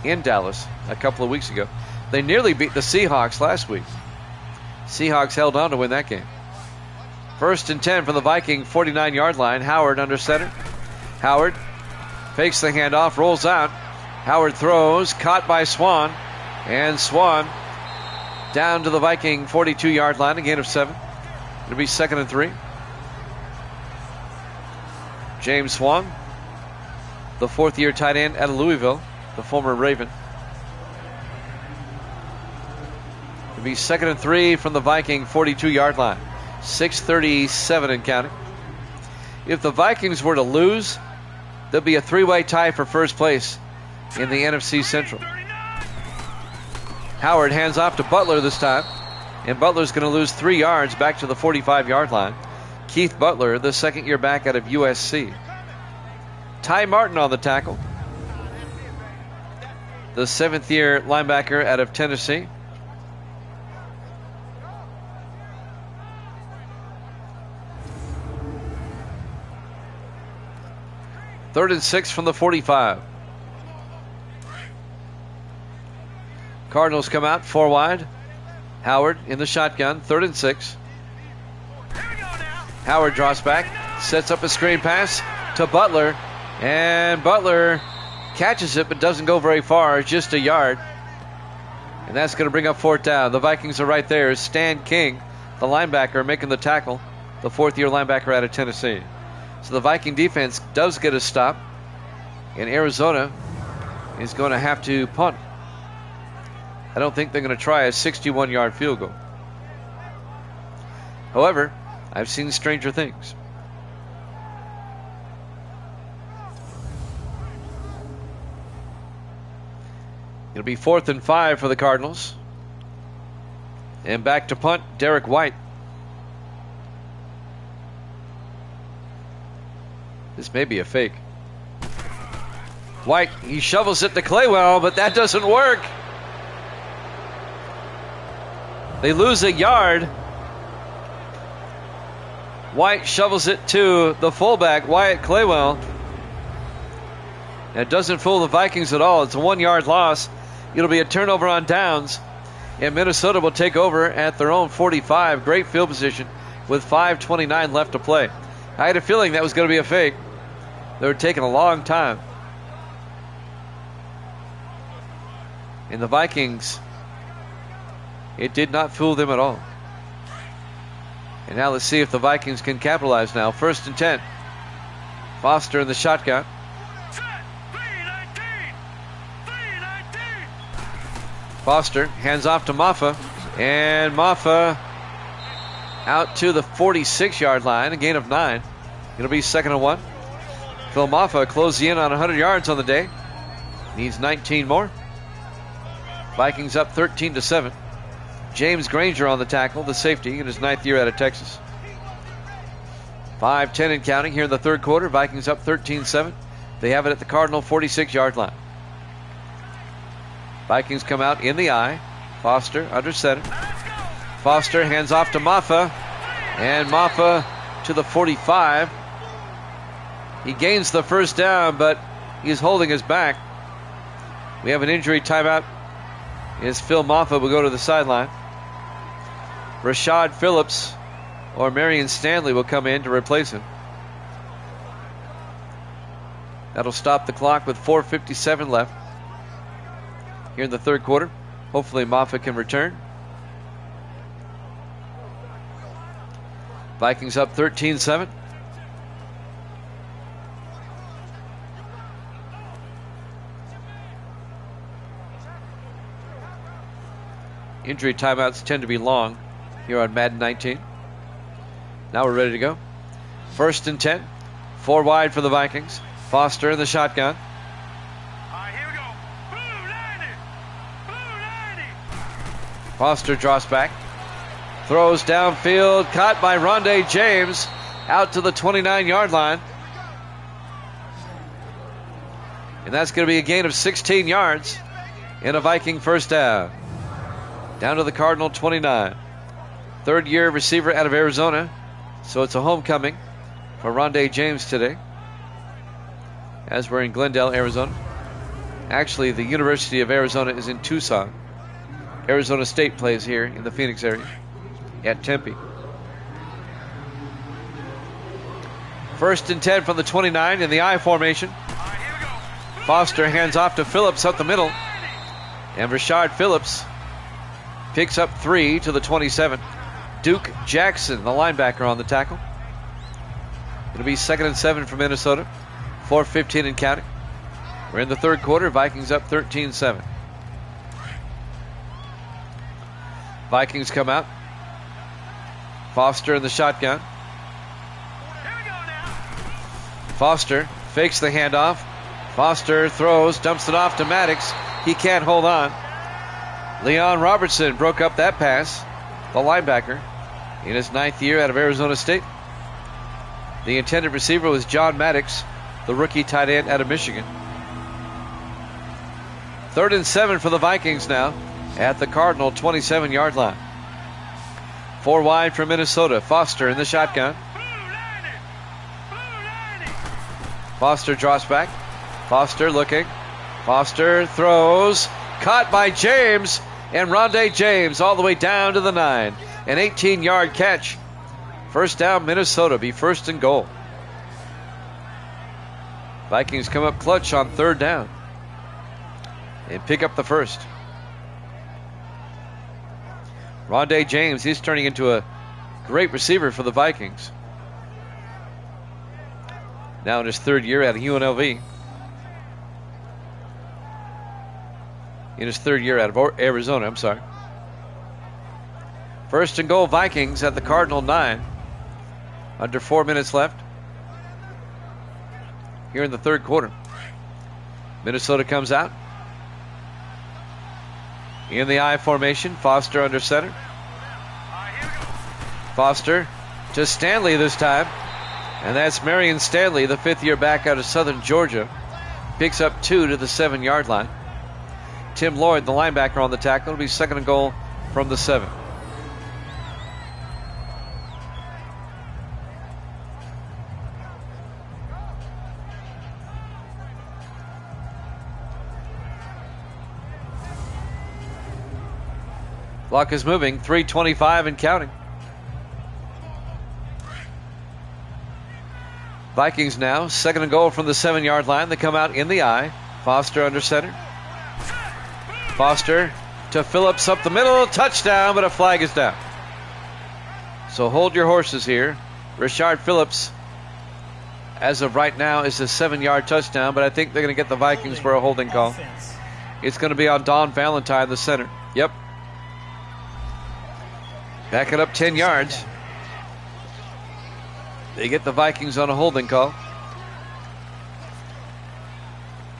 In Dallas a couple of weeks ago. They nearly beat the Seahawks last week. Seahawks held on to win that game. 1st and 10 from the Viking 49-yard line. Howard under center. Howard fakes the handoff, rolls out. Howard throws, caught by Swan. And Swan down to the Viking 42-yard line, a gain of 7. It'll be 2nd and 3. James Swan, the 4th-year tight end out of Louisville, the former Raven. It'll be 2nd and 3 from the Viking 42-yard line. 6:37 and counting. If the Vikings were to lose, there'll be a 3-way tie for first place in the NFC Central. Howard hands off to Butler this time, and Butler's going to lose 3 yards back to the 45-yard line. Keith Butler, the 2nd-year back out of USC. Ty Martin on the tackle, the 7th-year linebacker out of Tennessee. Third and 6 from the 45. Cardinals come out 4 wide. Howard in the shotgun. 3rd and 6. Howard draws back, sets up a screen pass to Butler, and Butler catches it but doesn't go very far, just a yard. And that's going to bring up 4th down. The Vikings are right there. Stan King, the linebacker, making the tackle, the 4th-year linebacker out of Tennessee. So the Viking defense does get a stop, and Arizona is going to have to punt. I don't think they're going to try a 61-yard field goal. However, I've seen stranger things. It'll be 4th and 5 for the Cardinals. And back to punt, Derek White. This may be a fake. White, he shovels it to Claywell, but that doesn't work. They lose a yard. White shovels it to the fullback, Wyatt Claywell. That doesn't fool the Vikings at all. It's a 1-yard loss. It'll be a turnover on downs, and Minnesota will take over at their own 45. Great field position with 5:29 left to play. I had a feeling that was going to be a fake. They were taking a long time. And the Vikings, it did not fool them at all. And now let's see if the Vikings can capitalize now. 1st and 10. Foster in the shotgun. Foster hands off to Maffa. And Maffa out to the 46-yard line, a gain of 9. It'll be 2nd and 1. Phil Maffa closing in on 100 yards on the day. Needs 19 more. Vikings up 13-7. James Granger on the tackle, the safety, in his 9th year out of Texas. 5:10 and counting here in the 3rd quarter. Vikings up 13-7. They have it at the Cardinal 46-yard line. Vikings come out in the I. Foster under center. Foster hands off to Maffa. And Maffa to the 45. He gains the 1st down, but he's holding his back. We have an injury timeout as Phil Maffa will go to the sideline. Rashad Phillips or Marion Stanley will come in to replace him. That'll stop the clock with 4:57 left here in the 3rd quarter. Hopefully Maffa can return. Vikings up 13-7. Injury timeouts tend to be long here on Madden 19. Now we're ready to go. 1st and 10. 4 wide for the Vikings. Foster in the shotgun. Here we go. Blue 90. Blue 90. Foster drops back. Throws downfield. Caught by Rondé James. Out to the 29-yard line. And that's going to be a gain of 16 yards and a Viking 1st down. Down to the Cardinal 29. 3rd-year receiver out of Arizona. So it's a homecoming for Rondé James today, as we're in Glendale, Arizona. Actually, the University of Arizona is in Tucson. Arizona State plays here in the Phoenix area at Tempe. 1st and 10 from the 29 in the I formation. Here we go. Foster hands off to Phillips up the middle. And Rashad Phillips picks up 3 to the 27. Duke Jackson, the linebacker, on the tackle. It'll be 2nd and 7 for Minnesota. 4:15 and counting. We're in the 3rd quarter. Vikings up 13-7. Vikings come out. Foster in the shotgun. Here we go now. Foster fakes the handoff. Foster throws, dumps it off to Maddox. He can't hold on. Leon Robertson broke up that pass, the linebacker, in his 9th year out of Arizona State. The intended receiver was John Maddox, the rookie tight end out of Michigan. 3rd and 7 for the Vikings now at the Cardinal 27-yard line. 4 wide for Minnesota. Foster in the shotgun. Blue 90. Blue 90. Foster drops back. Foster looking. Foster throws. Caught by James. And Rondé James all the way down to the 9. An 18-yard catch. 1st down, Minnesota. Be 1st and goal. Vikings come up clutch on 3rd down and pick up the 1st. Rondé James, he's turning into a great receiver for the Vikings. Now in his 3rd year out of UNLV. In his 3rd year out of Arizona, I'm sorry. 1st and goal, Vikings at the Cardinal 9. Under 4 minutes left here in the 3rd quarter. Minnesota comes out in the I formation. Foster under center. Here we go. Foster to Stanley this time. And that's Marion Stanley, the 5th-year back out of Southern Georgia. Picks up 2 to the 7-yard line. Tim Lloyd, the linebacker, on the tackle. It'll be 2nd and goal from the 7. Clock is moving. 3:25 and counting. Vikings now, 2nd and goal from the 7-yard line. They come out in the I. Foster under center. Foster to Phillips up the middle. Touchdown, but a flag is down. So hold your horses here. Rashard Phillips, as of right now, is a 7-yard touchdown, but I think they're going to get the Vikings for a holding call. It's going to be on Don Valentine, the center. Yep. Back it up 10 yards. They get the Vikings on a holding call.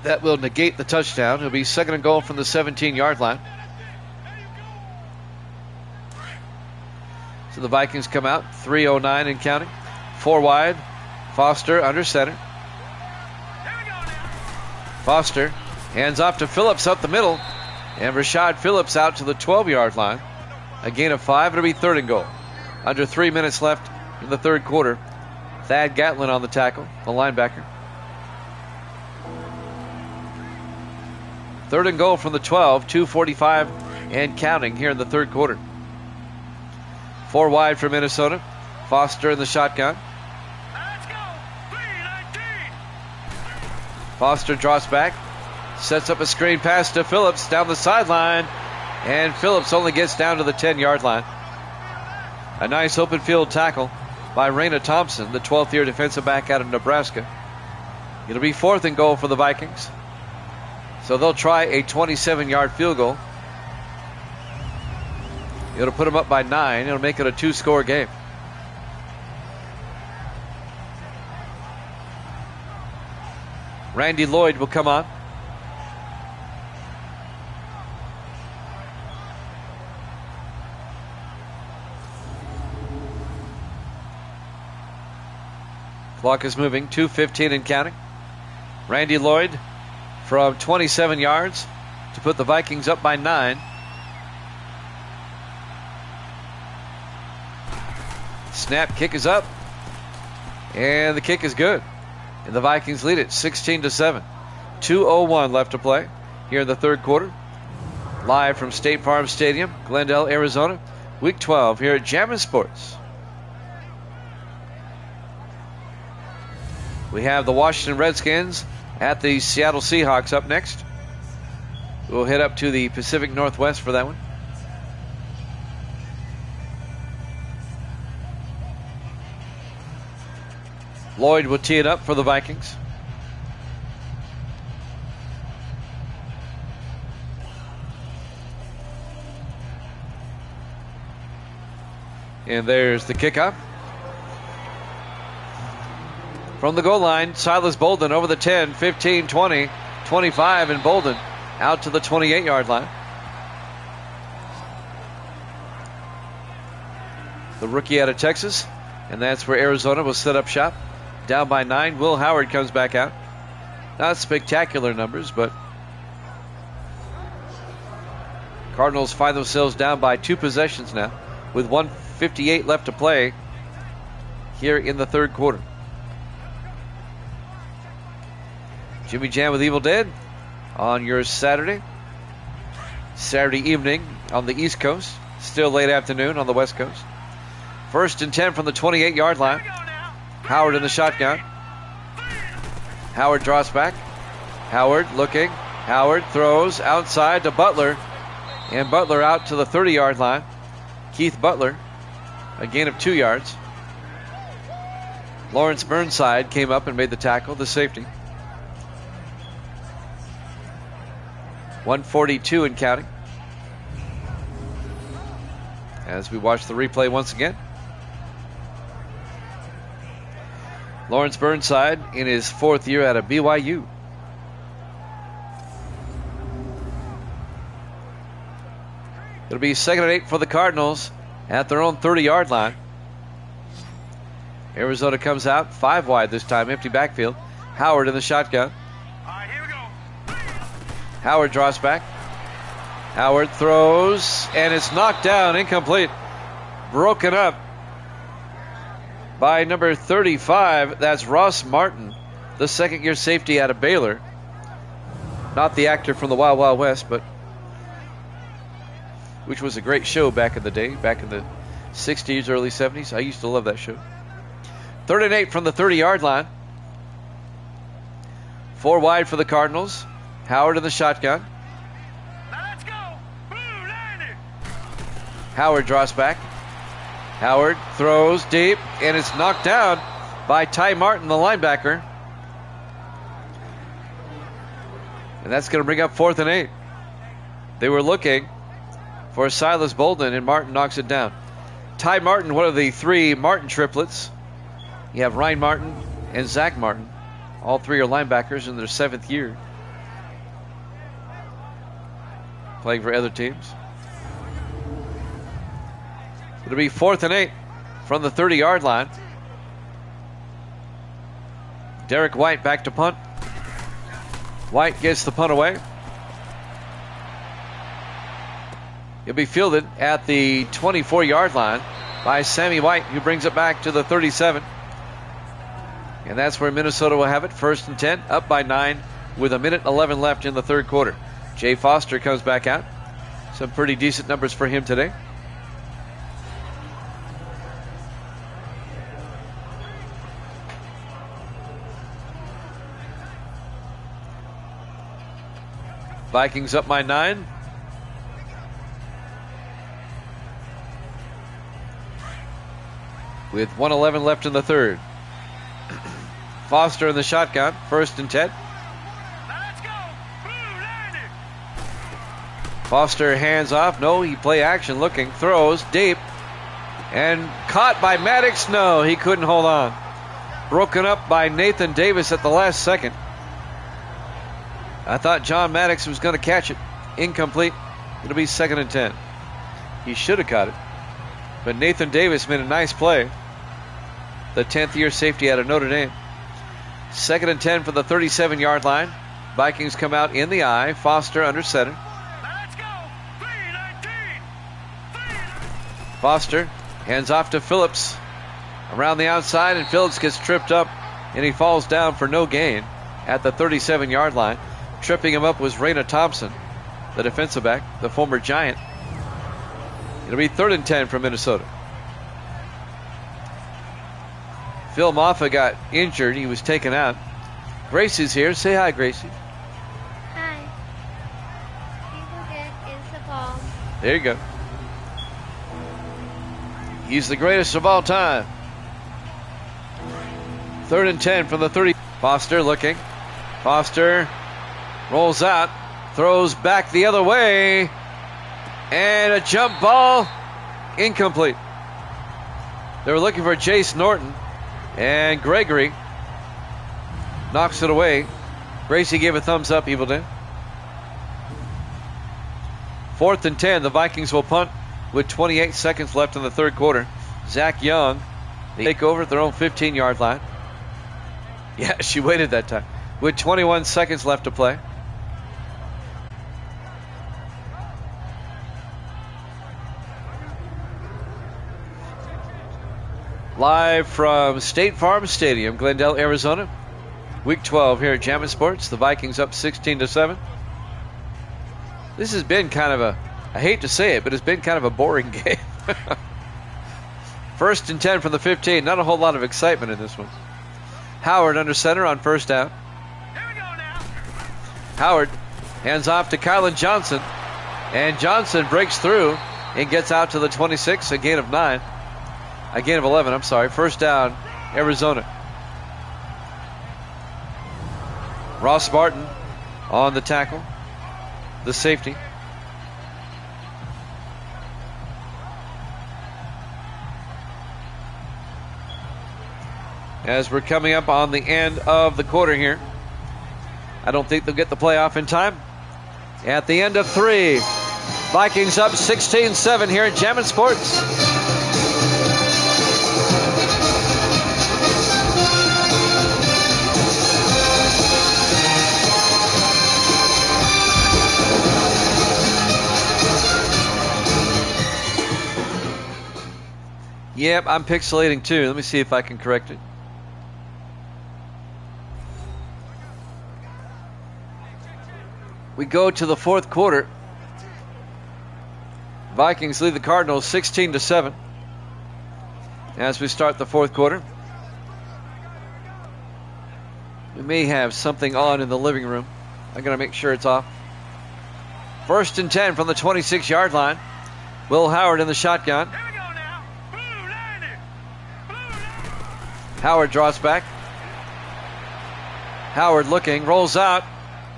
That will negate the touchdown. It'll be 2nd and goal from the 17-yard line. So the Vikings come out, 3:09 and counting. 4 wide. Foster under center. Foster hands off to Phillips up the middle. And Rashard Phillips out to the 12-yard line. A gain of 5. It'll be 3rd and goal. Under 3 minutes left in the third quarter. Thad Gatlin on the tackle, the linebacker. 3rd and goal from the 12, 2:45 and counting here in the third quarter. 4 wide for Minnesota. Foster in the shotgun. Let's go. 3:19. Foster drops back, sets up a screen pass to Phillips down the sideline, and Phillips only gets down to the 10-yard line. A nice open field tackle by Raina Thompson, the 12th-year defensive back out of Nebraska. It'll be 4th and goal for the Vikings. So they'll try a 27-yard field goal. It'll put them up by 9. It'll make it a 2-score game. Randy Lloyd will come on. Clock is moving, 2:15 and counting. Randy Lloyd from 27 yards to put the Vikings up by 9. Snap, kick is up, and the kick is good. And the Vikings lead it 16-7. 2:01 left to play here in the third quarter. Live from State Farm Stadium, Glendale, Arizona. Week 12 here at Jammin' Sports. We have the Washington Redskins at the Seattle Seahawks up next. We'll head up to the Pacific Northwest for that one. Lloyd will tee it up for the Vikings. And there's the kickoff. From the goal line, Silas Bolden over the 10, 15, 20, 25, and Bolden out to the 28-yard line. The rookie out of Texas, and that's where Arizona will set up shop. Down by 9, Will Howard comes back out. Not spectacular numbers, but Cardinals find themselves down by 2 possessions now, with 1:58 left to play here in the third quarter. Jimmy Jam with Evil Dead on your Saturday evening on the East Coast. Still late afternoon on the West Coast. 1st and 10 from the 28-yard line. Howard in the shotgun. Howard draws back. Howard looking. Howard throws outside to Butler. And Butler out to the 30-yard line. Keith Butler, a gain of 2 yards. Lawrence Burnside came up and made the tackle, the safety. 1:42 and counting. As we watch the replay once again. Lawrence Burnside in his 4th year out of BYU. It'll be 2nd and 8 for the Cardinals at their own 30-yard line. Arizona comes out 5 wide this time, empty backfield. Howard in the shotgun. All right, here we go. Howard draws back. Howard throws, and it's knocked down, incomplete. Broken up by number 35. That's Ross Martin, the 2nd-year safety out of Baylor. Not the actor from the Wild Wild West, but which was a great show back in the day, back in the 60s, early 70s. I used to love that show. 3rd and 8 from the 30-yard line. 4 wide for the Cardinals. Howard in the shotgun. Now let's go. Howard draws back. Howard throws deep, and it's knocked down by Ty Martin, the linebacker. And that's going to bring up 4th and 8. They were looking for Silas Bolden, and Martin knocks it down. Ty Martin, one of the 3 Martin triplets. You have Ryan Martin and Zach Martin. All 3 are linebackers in their 7th year, playing for other teams. It'll be 4th and 8 from the 30-yard line. Derek White back to punt. White gets the punt away. It'll be fielded at the 24-yard line by Sammy White, who brings it back to the 37. And that's where Minnesota will have it. 1st and 10, up by 9 with 1:11 left in the 3rd quarter. Jay Foster comes back out. Some pretty decent numbers for him today. Vikings up by 9. With 1:11 left in the 3rd. Foster in the shotgun. 1st and 10. Let's go. Blue landed. Foster hands off. No, he play action looking. Throws deep. And caught by Maddox. No, he couldn't hold on. Broken up by Nathan Davis at the last second. I thought John Maddox was going to catch it. Incomplete. It'll be 2nd and 10. He should have caught it. But Nathan Davis made a nice play. The 10th year safety out of Notre Dame. 2nd and 10 for the 37-yard line. Vikings come out in the eye. Foster under center. Let's go. 319. Foster hands off to Phillips. Around the outside, and Phillips gets tripped up, and he falls down for no gain at the 37-yard line. Tripping him up was Raina Thompson, the defensive back, the former Giant. It'll be 3rd and 10 for Minnesota. Phil Moffa got injured. He was taken out. Gracie's here. Say hi, Gracie. Hi. People get is the ball. There you go. He's the greatest of all time. 3rd and 10 from the 30. Foster looking. Foster rolls out. Throws back the other way. And a jump ball. Incomplete. They were looking for Jace Norton. And Gregory knocks it away. Gracie gave a thumbs up, Evil Dan. 4th and 10. The Vikings will punt with 28 seconds left in the 3rd quarter. Zach Young, they take over at their own 15-yard line. Yeah, she waited that time. With 21 seconds left to play. Live from State Farm Stadium, Glendale, Arizona. Week 12 here at Jammin' Sports. The Vikings up 16-7. This has been kind of I hate to say it, but it's been kind of a boring game. 1st and 10 from the 15. Not a whole lot of excitement in this one. Howard under center on 1st down. Here we go now. Howard hands off to Kylan Johnson. And Johnson breaks through and gets out to the 26, a gain of 9. A gain of 11, I'm sorry. 1st down, Arizona. Ross Martin on the tackle. The safety. As we're coming up on the end of the quarter here. I don't think they'll get the playoff in time. At the end of 3. Vikings up 16-7 here at Jammin' Sports. Yep, I'm pixelating too. Let me see if I can correct it. We go to the 4th quarter. Vikings lead the Cardinals 16-7 as we start the 4th quarter. We may have something on in the living room. I'm going to make sure it's off. 1st and 10 from the 26-yard line. Will Howard in the shotgun. Here we go now. Blue landed. Blue landed. Howard draws back. Howard looking, rolls out,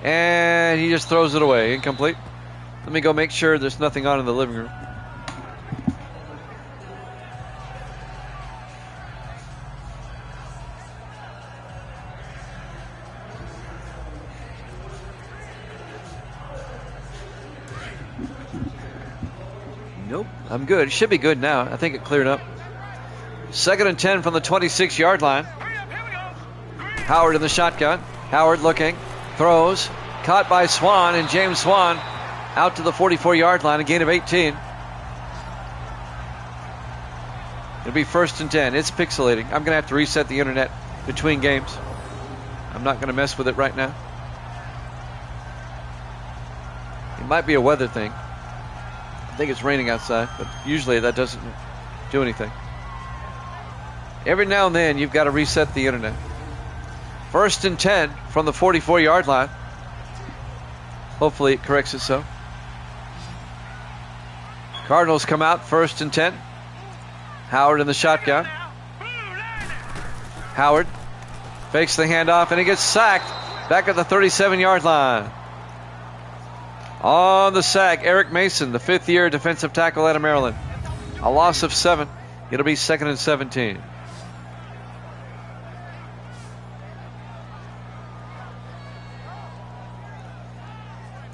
and he just throws it away. Incomplete. Let me go make sure there's nothing on in the living room. Nope, I'm good. It should be good now. I think it cleared up. 2nd and 10 from the 26-yard line. Hurry up. Here we go. Howard in the shotgun. Howard looking, throws, caught by Swan, and James Swan out to the 44-yard line, a gain of 18. It'll be 1st and 10. It's pixelating. I'm going to have to reset the internet between games. I'm not going to mess with it right now. It might be a weather thing. I think it's raining outside, but usually that doesn't do anything. Every now and then, you've got to reset the internet. 1st and 10 from the 44-yard line. Hopefully it corrects itself. Cardinals come out 1st and 10. Howard in the shotgun. Howard fakes the handoff, and he gets sacked back at the 37-yard line. On the sack, Eric Mason, the 5th-year defensive tackle out of Maryland. A loss of 7. It'll be 2nd and 17.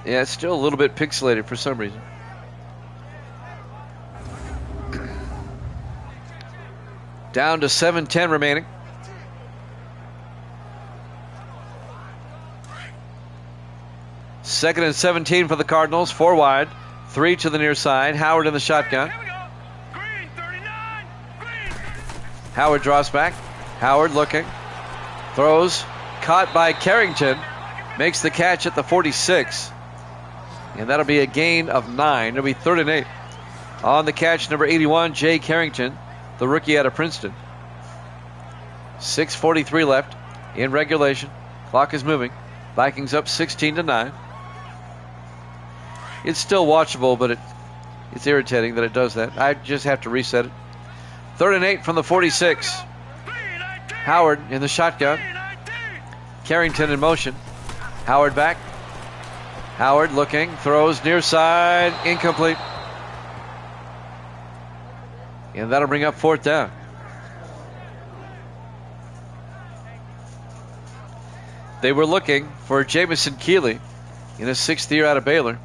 Yeah, it's still a little bit pixelated for some reason. Down to 7:10 remaining. Second and 17 for the Cardinals. 4 wide. 3 to the near side. Howard in the shotgun. Here we go. Green 39. Green. Howard draws back. Howard looking. Throws. Caught by Carrington. Makes the catch at the 46. And that'll be a gain of 9. It'll be 3rd and 8. On the catch, number 81, Jay Carrington, the rookie out of Princeton. 6:43 left in regulation. Clock is moving. Vikings up 16-9. It's still watchable, but it's irritating that it does that. I just have to reset it. 3rd and 8 from the 46. Howard in the shotgun. Carrington in motion. Howard back. Howard looking, throws near side, incomplete. And that'll bring up 4th down. They were looking for Jamison Keeley in his 6th year out of Baylor.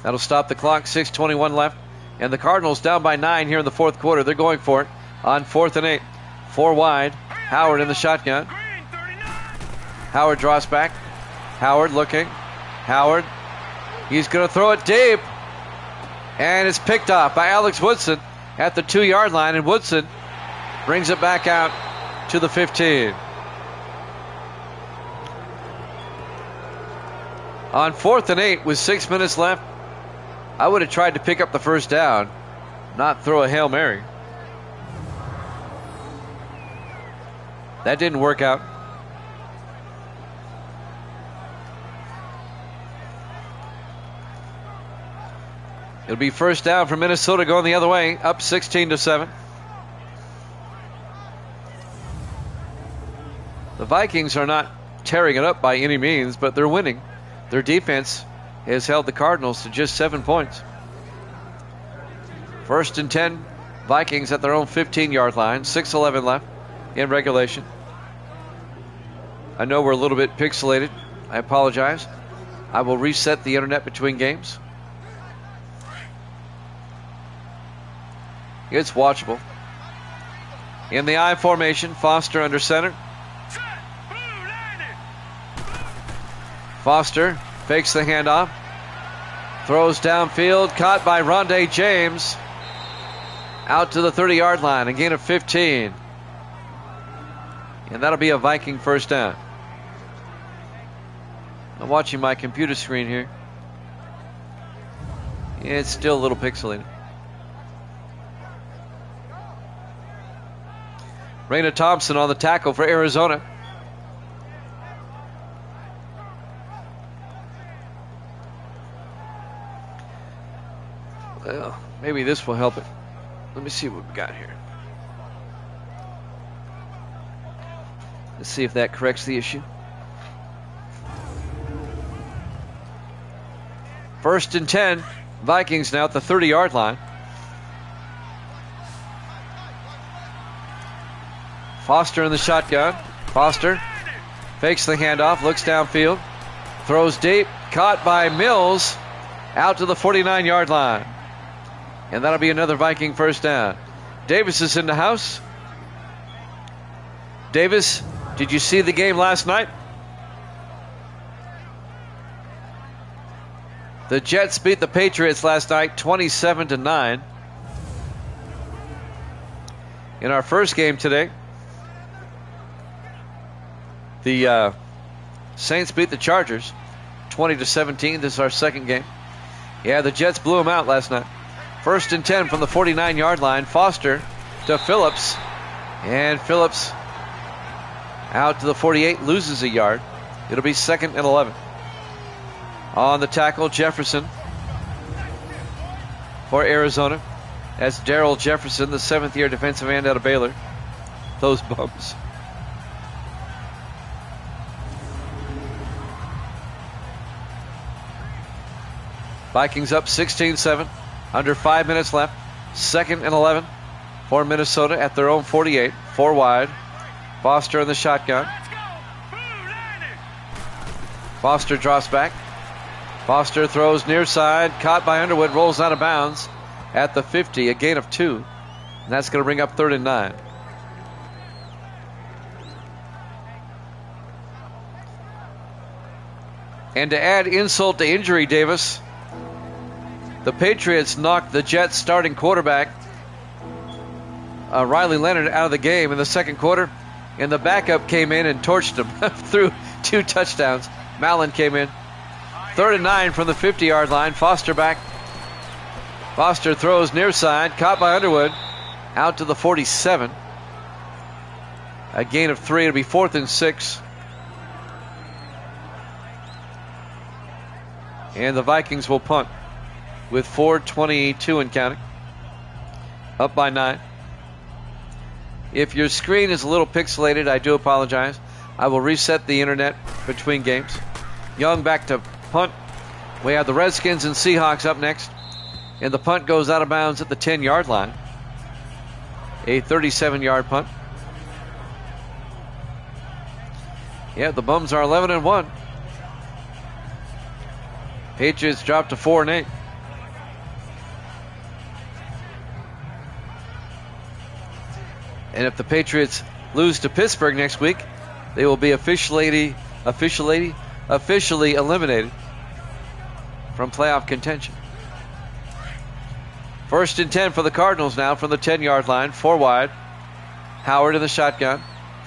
That'll stop the clock, 6:21 left. And the Cardinals down by 9 here in the 4th quarter. They're going for it on 4th and 8. 4 wide, Howard in the shotgun. Howard draws back. Howard looking. Howard. He's going to throw it deep. And it's picked off by Alex Woodson at the 2-yard line. And Woodson brings it back out to the 15. On 4th and 8 with 6 minutes left, I would have tried to pick up the 1st down, not throw a Hail Mary. That didn't work out. It'll be 1st down for Minnesota going the other way, up 16-7. The Vikings are not tearing it up by any means, but they're winning. Their defense has held the Cardinals to just 7 points. 1st and 10, Vikings at their own 15-yard line, 6:11 left in regulation. I know we're a little bit pixelated. I apologize. I will reset the internet between games. It's watchable. In the I formation, Foster under center. Foster fakes the handoff. Throws downfield, caught by Rondé James. Out to the 30-yard line, a gain of 15. And that'll be a Viking 1st down. I'm watching my computer screen here. It's still a little pixelated. Raina Thompson on the tackle for Arizona. Well, maybe this will help it. Let me see what we got here. Let's see if that corrects the issue. 1st and 10. Vikings now at the 30-yard line. Foster in the shotgun. Foster fakes the handoff, looks downfield, throws deep, caught by Mills, out to the 49-yard line. And that'll be another Viking first down. Davis is in the house. Davis, did you see the game last night? The Jets beat the Patriots last night 27-9. In our first game today, the Saints beat the Chargers 20-17. This is our second game. Yeah, the Jets blew them out last night. 1st and 10 from the 49-yard line. Foster to Phillips. And Phillips out to the 48, loses a yard. It'll be 2nd and 11. On the tackle, Jefferson for Arizona. That's Darrell Jefferson, the 7th-year defensive end out of Baylor. Those bums. Vikings up 16-7. Under 5 minutes left. 2nd and 11 for Minnesota at their own 48. 4 wide. Foster in the shotgun. Foster drops back. Foster throws near side. Caught by Underwood. Rolls out of bounds at the 50. A gain of 2. And that's going to bring up 3rd and 9. And to add insult to injury, Davis, the Patriots knocked the Jets starting quarterback, Riley Leonard, out of the game in the second quarter. And the backup came in and torched him through 2 touchdowns. Mallon came in. 3rd and 9 from the 50-yard line. Foster back. Foster throws near side. Caught by Underwood. Out to the 47. A gain of 3. It'll be 4th and 6. And the Vikings will punt with 4:22 and counting. Up by 9. If your screen is a little pixelated, I do apologize. I will reset the internet between games. Young back to punt. We have the Redskins and Seahawks up next. And the punt goes out of bounds at the 10-yard line. A 37-yard punt. Yeah, the Bums are 11-1. Patriots dropped to 4-8. And if the Patriots lose to Pittsburgh next week, they will be officially eliminated from playoff contention. 1st and 10 for the Cardinals now from the 10-yard line. 4 wide. Howard in the shotgun.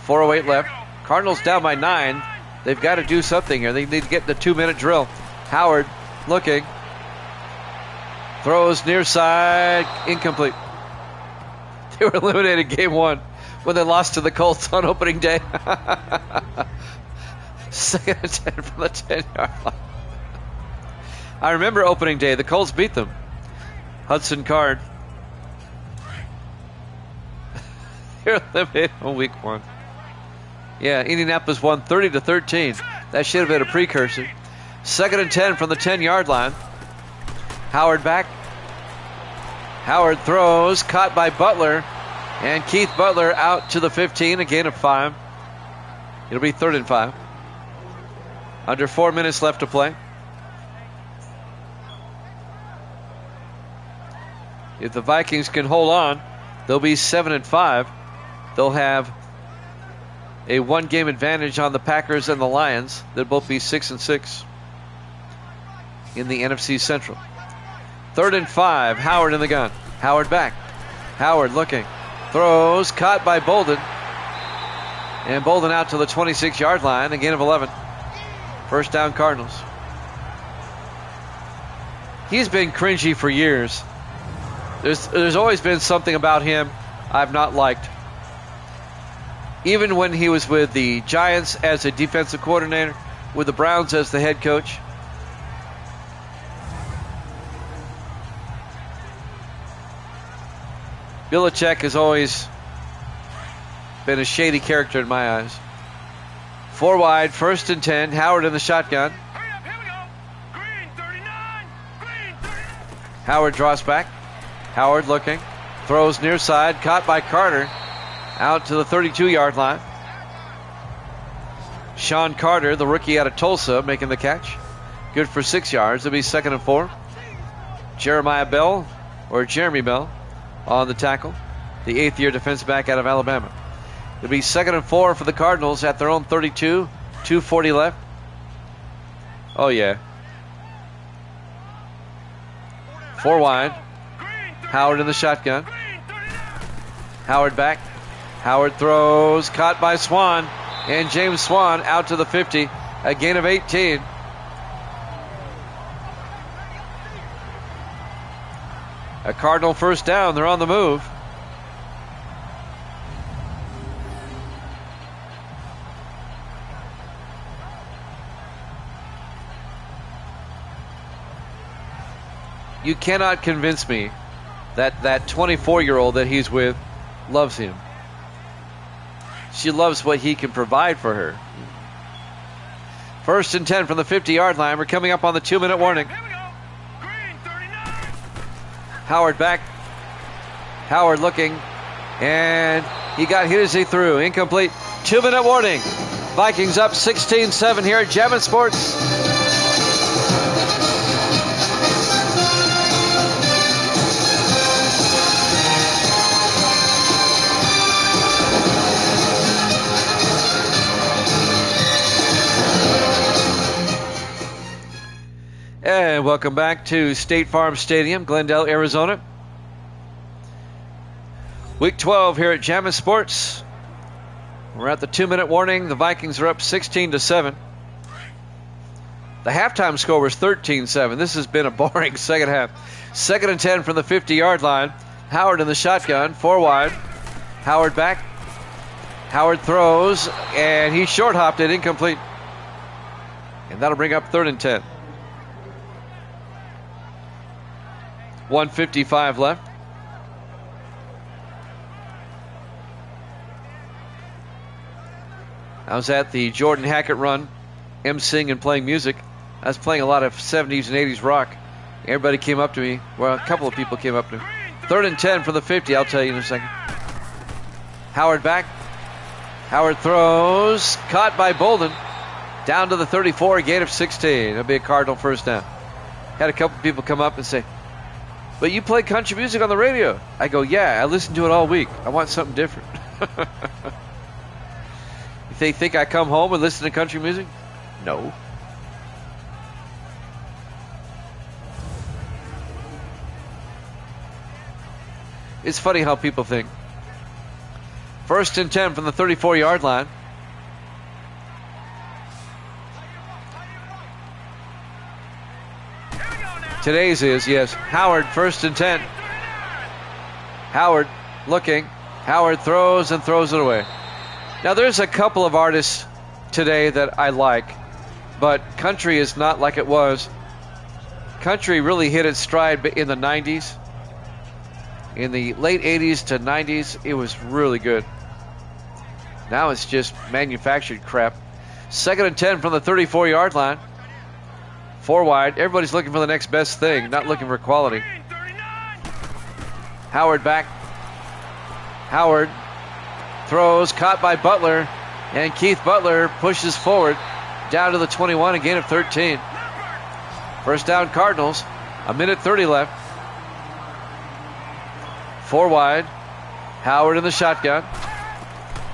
4:08 left. Cardinals down by 9. They've got to do something here. They need to get the 2-minute drill. Howard looking. Throws near side. Incomplete. They were eliminated game 1 when they lost to the Colts on opening day. 2nd and 10 from the 10-yard line. I remember opening day. The Colts beat them. Hudson Card. They're eliminated on week 1. Yeah, Indianapolis won 30-13. That should have been a precursor. 2nd and 10 from the 10-yard line. Howard back. Howard throws, caught by Butler, and Keith Butler out to the 15, a gain of 5. It'll be 3rd and 5. Under 4 minutes left to play. If the Vikings can hold on, they'll be 7 and 5. They'll have a 1-game advantage on the Packers and the Lions. They'll both be 6 and 6 in the NFC Central. 3rd and 5. Howard in the gun. Howard back. Howard looking. Throws. Caught by Bolden. And Bolden out to the 26-yard line. A gain of 11. First down, Cardinals. He's been cringy for years. There's always been something about him I've not liked. Even when he was with the Giants as a defensive coordinator, with the Browns as the head coach. Belichick has always been a shady character in my eyes. 4 wide, 1st and 10. Howard in the shotgun. Hurry up, here we go. Green 39. Green 39. Howard draws back. Howard looking. Throws near side. Caught by Carter. Out to the 32-yard line. Sean Carter, the rookie out of Tulsa, making the catch. Good for 6 yards. It'll be 2nd and 4. Jeremy Bell on the tackle. The 8th-year defensive back out of Alabama. It'll be 2nd and 4 for the Cardinals at their own 32. 2:40 left. Oh, yeah. 4 wide. Howard in the shotgun. Howard back. Howard throws. Caught by Swan. And James Swan out to the 50. A gain of 18. A Cardinal first down. They're on the move. You cannot convince me that that 24-year-old that he's with loves him. She loves what he can provide for her. 1st and 10 from the 50-yard line. We're coming up on the 2-minute warning. Here we go. Green 39. Howard back. Howard looking. And he got hit as he threw. Incomplete. 2-minute warning. Vikings up 16-7 here at Jammin' Sports. And welcome back to State Farm Stadium, Glendale, Arizona. Week 12 here at Jammin' Sports. We're at the 2-minute warning. The Vikings are up 16-7. The halftime score was 13-7. This has been a boring second half. 2nd and 10 from the 50-yard line. Howard in the shotgun, 4 wide. Howard back. Howard throws, and he short-hopped it, incomplete. And that'll bring up 3rd and 10. 1:55 left. I was at the Jordan Hackett run, emceeing and playing music. I was playing a lot of 70s and 80s rock. Everybody came up to me. Well, a couple of people came up to me. 3rd and 10 from the 50. I'll tell you in a second. Howard back. Howard throws. Caught by Bolden. Down to the 34. A gain of 16. It'll be a Cardinal first down. Had a couple of people come up and say, "But you play country music on the radio." I go, "Yeah, I listen to it all week. I want something different." If they think I come home and listen to country music, no. It's funny how people think. 1st and 10 from the 34-yard line. Today's is, yes. Howard, 1st and 10. Howard looking. Howard throws and throws it away. Now, there's a couple of artists today that I like, but country is not like it was. Country really hit its stride in the 90s. In the late 80s to 90s, it was really good. Now it's just manufactured crap. 2nd and 10 from the 34-yard line. 4 wide. Everybody's looking for the next best thing, not looking for quality. Howard back. Howard throws, caught by Butler, and Keith Butler pushes forward down to the 21, a gain of 13. First down Cardinals, 1:30 left. 4 wide. Howard in the shotgun.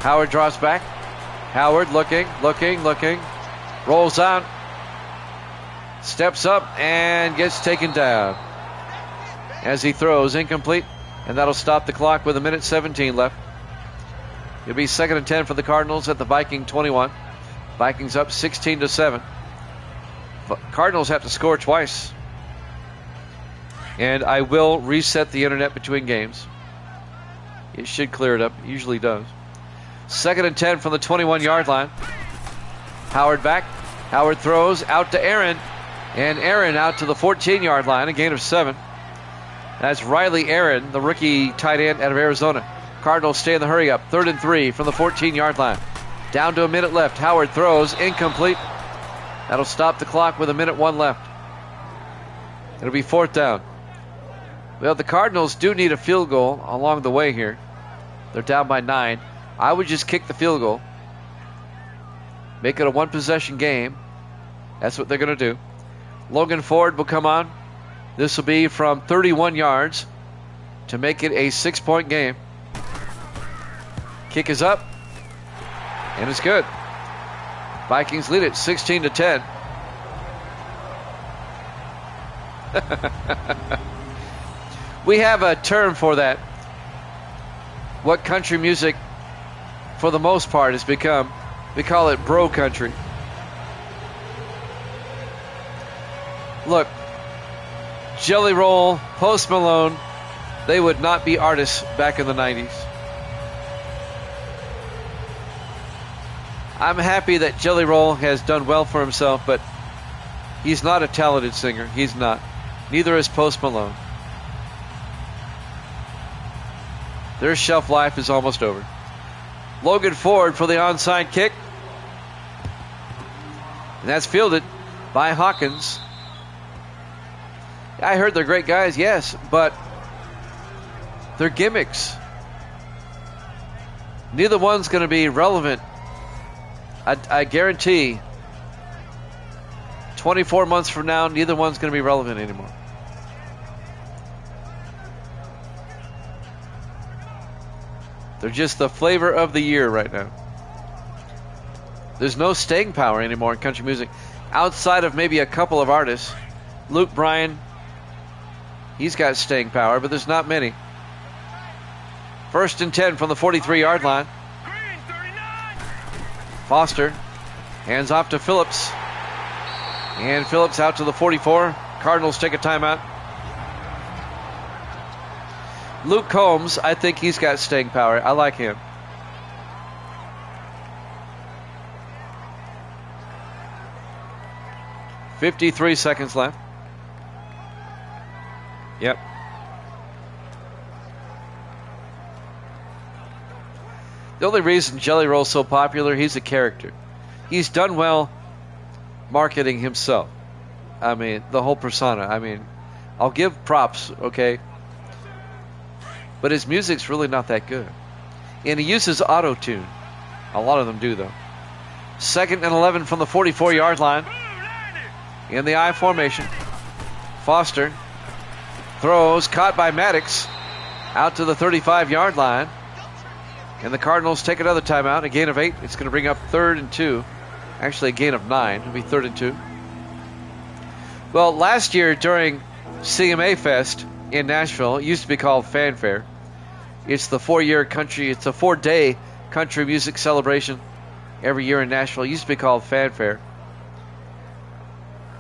Howard draws back. Howard looking. Rolls out. Steps up and gets taken down as he throws, incomplete, and that'll stop the clock with 1:17 left. It'll be 2nd and 10 for the Cardinals at the Viking 21. Vikings up 16-7. Cardinals have to score twice. And I will reset the internet between games. It should clear it up. It usually does. 2nd and 10 from the 21-yard line. Howard back. Howard throws out to Aaron. And Aaron out to the 14-yard line, a gain of 7. That's Riley Aaron, the rookie tight end out of Arizona. Cardinals stay in the hurry up. 3rd and 3 from the 14-yard line. Down to a minute left. Howard throws, incomplete. That'll stop the clock with 1:01 left. It'll be 4th down. Well, the Cardinals do need a field goal along the way here. They're down by 9. I would just kick the field goal. Make it a one-possession game. That's what they're going to do. Logan Ford will come on. This will be from 31 yards to make it a 6-point game. Kick is up, and it's good. Vikings lead it 16-10. We have a term for that. What country music, for the most part, has become. We call it bro country. Look, Jelly Roll, Post Malone, they would not be artists back in the 90s. I'm happy that Jelly Roll has done well for himself, but he's not a talented singer. He's not. Neither is Post Malone. Their shelf life is almost over. Logan Ford for the onside kick. And that's fielded by Hawkins. I heard they're great guys, yes, but they're gimmicks. Neither one's going to be relevant. I guarantee 24 months from now, neither one's going to be relevant anymore. They're just the flavor of the year right now. There's no staying power anymore in country music. Outside of maybe a couple of artists. Luke Bryan, he's got staying power, but there's not many. 1st and 10 from the 43-yard line. Foster hands off to Phillips. And Phillips out to the 44. Cardinals take a timeout. Luke Combs, I think he's got staying power. I like him. .53 seconds left. Yep. The only reason Jelly Roll's so popular, he's a character. He's done well marketing himself. I mean, the whole persona. I mean, I'll give props, okay? But his music's really not that good. And he uses auto-tune. A lot of them do, though. 2nd and 11 from the 44-yard line. In the I formation. Foster throws, caught by Maddox. Out to the 35-yard line. And the Cardinals take another timeout, a gain of 8. It's going to bring up 3rd and 2. Actually, a gain of 9. It'll be 3rd and 2. Well, last year during CMA Fest in Nashville, it used to be called Fanfare. It's the 4-day country music celebration every year in Nashville. It used to be called Fanfare.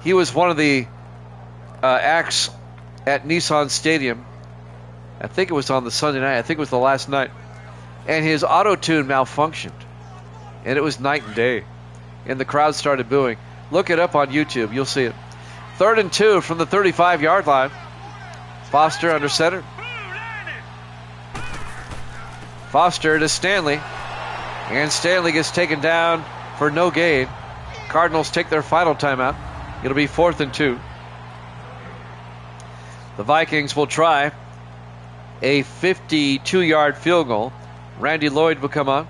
He was one of the acts at Nissan Stadium. I think it was on the Sunday night. I think it was the last night. And his auto-tune malfunctioned. And it was night and day. And the crowd started booing. Look it up on YouTube. You'll see it. 3rd and 2 from the 35-yard line. Foster under center. Foster to Stanley. And Stanley gets taken down for no gain. Cardinals take their final timeout. It'll be 4th and 2. The Vikings will try a 52-yard field goal. Randy Lloyd will come on.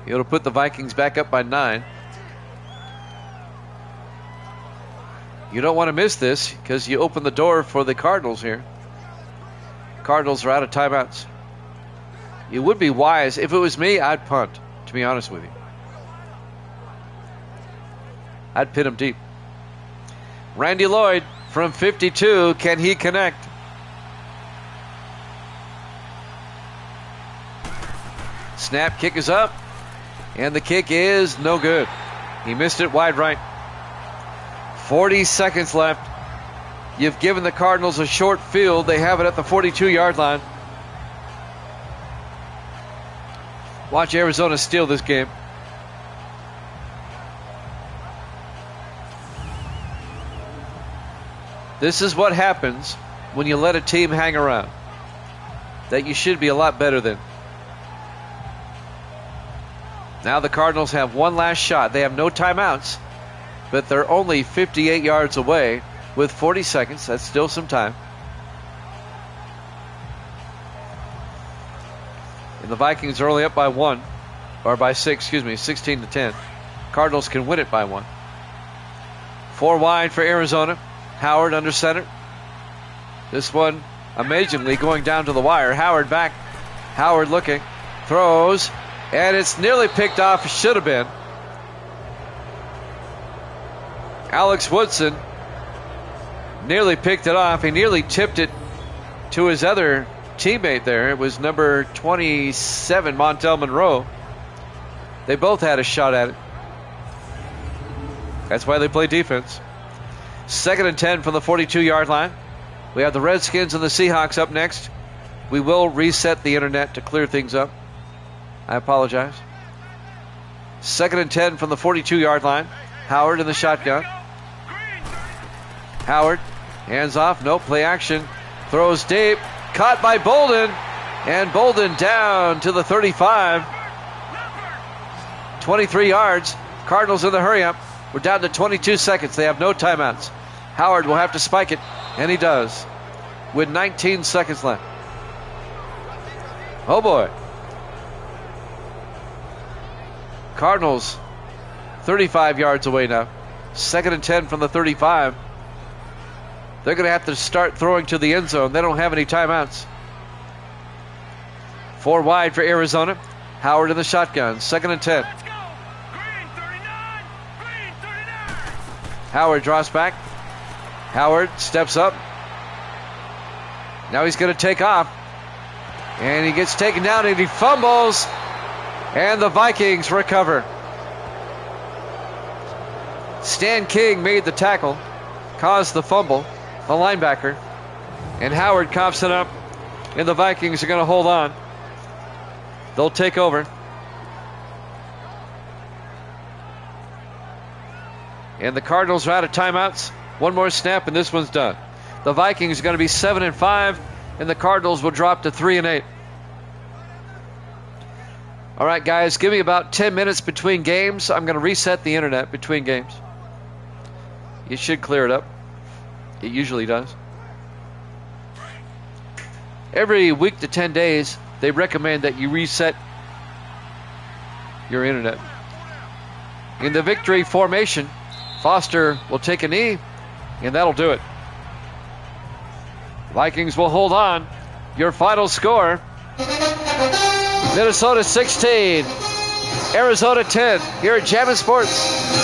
It'll put the Vikings back up by 9. You don't want to miss this because you open the door for the Cardinals here. Cardinals are out of timeouts. It would be wise. If it was me, I'd punt, to be honest with you. I'd pin him deep. Randy Lloyd from 52. Can he connect? Snap, kick is up. And the kick is no good. He missed it wide right. 40 seconds left. You've given the Cardinals a short field. They have it at the 42-yard line. Watch Arizona steal this game. This is what happens when you let a team hang around that you should be a lot better than. Now the Cardinals have one last shot. They have no timeouts, but they're only 58 yards away with 40 seconds. That's still some time. And the Vikings are only up by 1, or by 6, 16-10. Cardinals can win it by 1. 4 wide for Arizona. Howard under center. This one, amazingly, going down to the wire. Howard back. Howard looking. Throws. And it's nearly picked off. It should have been. Alex Woodson nearly picked it off. He nearly tipped it to his other teammate there. It was number 27, Montel Monroe. They both had a shot at it. That's why they play defense. 2nd and 10 from the 42-yard line. We have the Redskins and the Seahawks up next. We will reset the internet to clear things up. I apologize. 2nd and 10 from the 42-yard line. Howard in the shotgun. Howard, hands off, no play action. Throws deep, caught by Bolden. And Bolden down to the 35. 23 yards. Cardinals in the hurry up. We're down to 22 seconds. They have no timeouts. Howard will have to spike it, and he does, with 19 seconds left. Oh boy. Cardinals 35 yards away now. 2nd and 10 from the 35. They're going to have to start throwing to the end zone. They don't have any timeouts. 4 wide for Arizona. Howard in the shotgun. 2nd and 10. Let's go. Green 39. Green 39. Howard draws back. Howard steps up. Now he's going to take off. And he gets taken down and he fumbles. And the Vikings recover. Stan King made the tackle, caused the fumble, the linebacker. And Howard coughs it up. And the Vikings are going to hold on. They'll take over. And the Cardinals are out of timeouts. One more snap and this one's done. The Vikings are going to be 7-5, and the Cardinals will drop to 3-8. All right, guys, give me about 10 minutes between games. I'm going to reset the internet between games. It should clear it up. It usually does. Every week to 10 days, they recommend that you reset your internet. In the victory formation, Foster will take a knee, and that'll do it. Vikings will hold on. Your final score: Minnesota 16, Arizona 10, here at Jammin' Sports.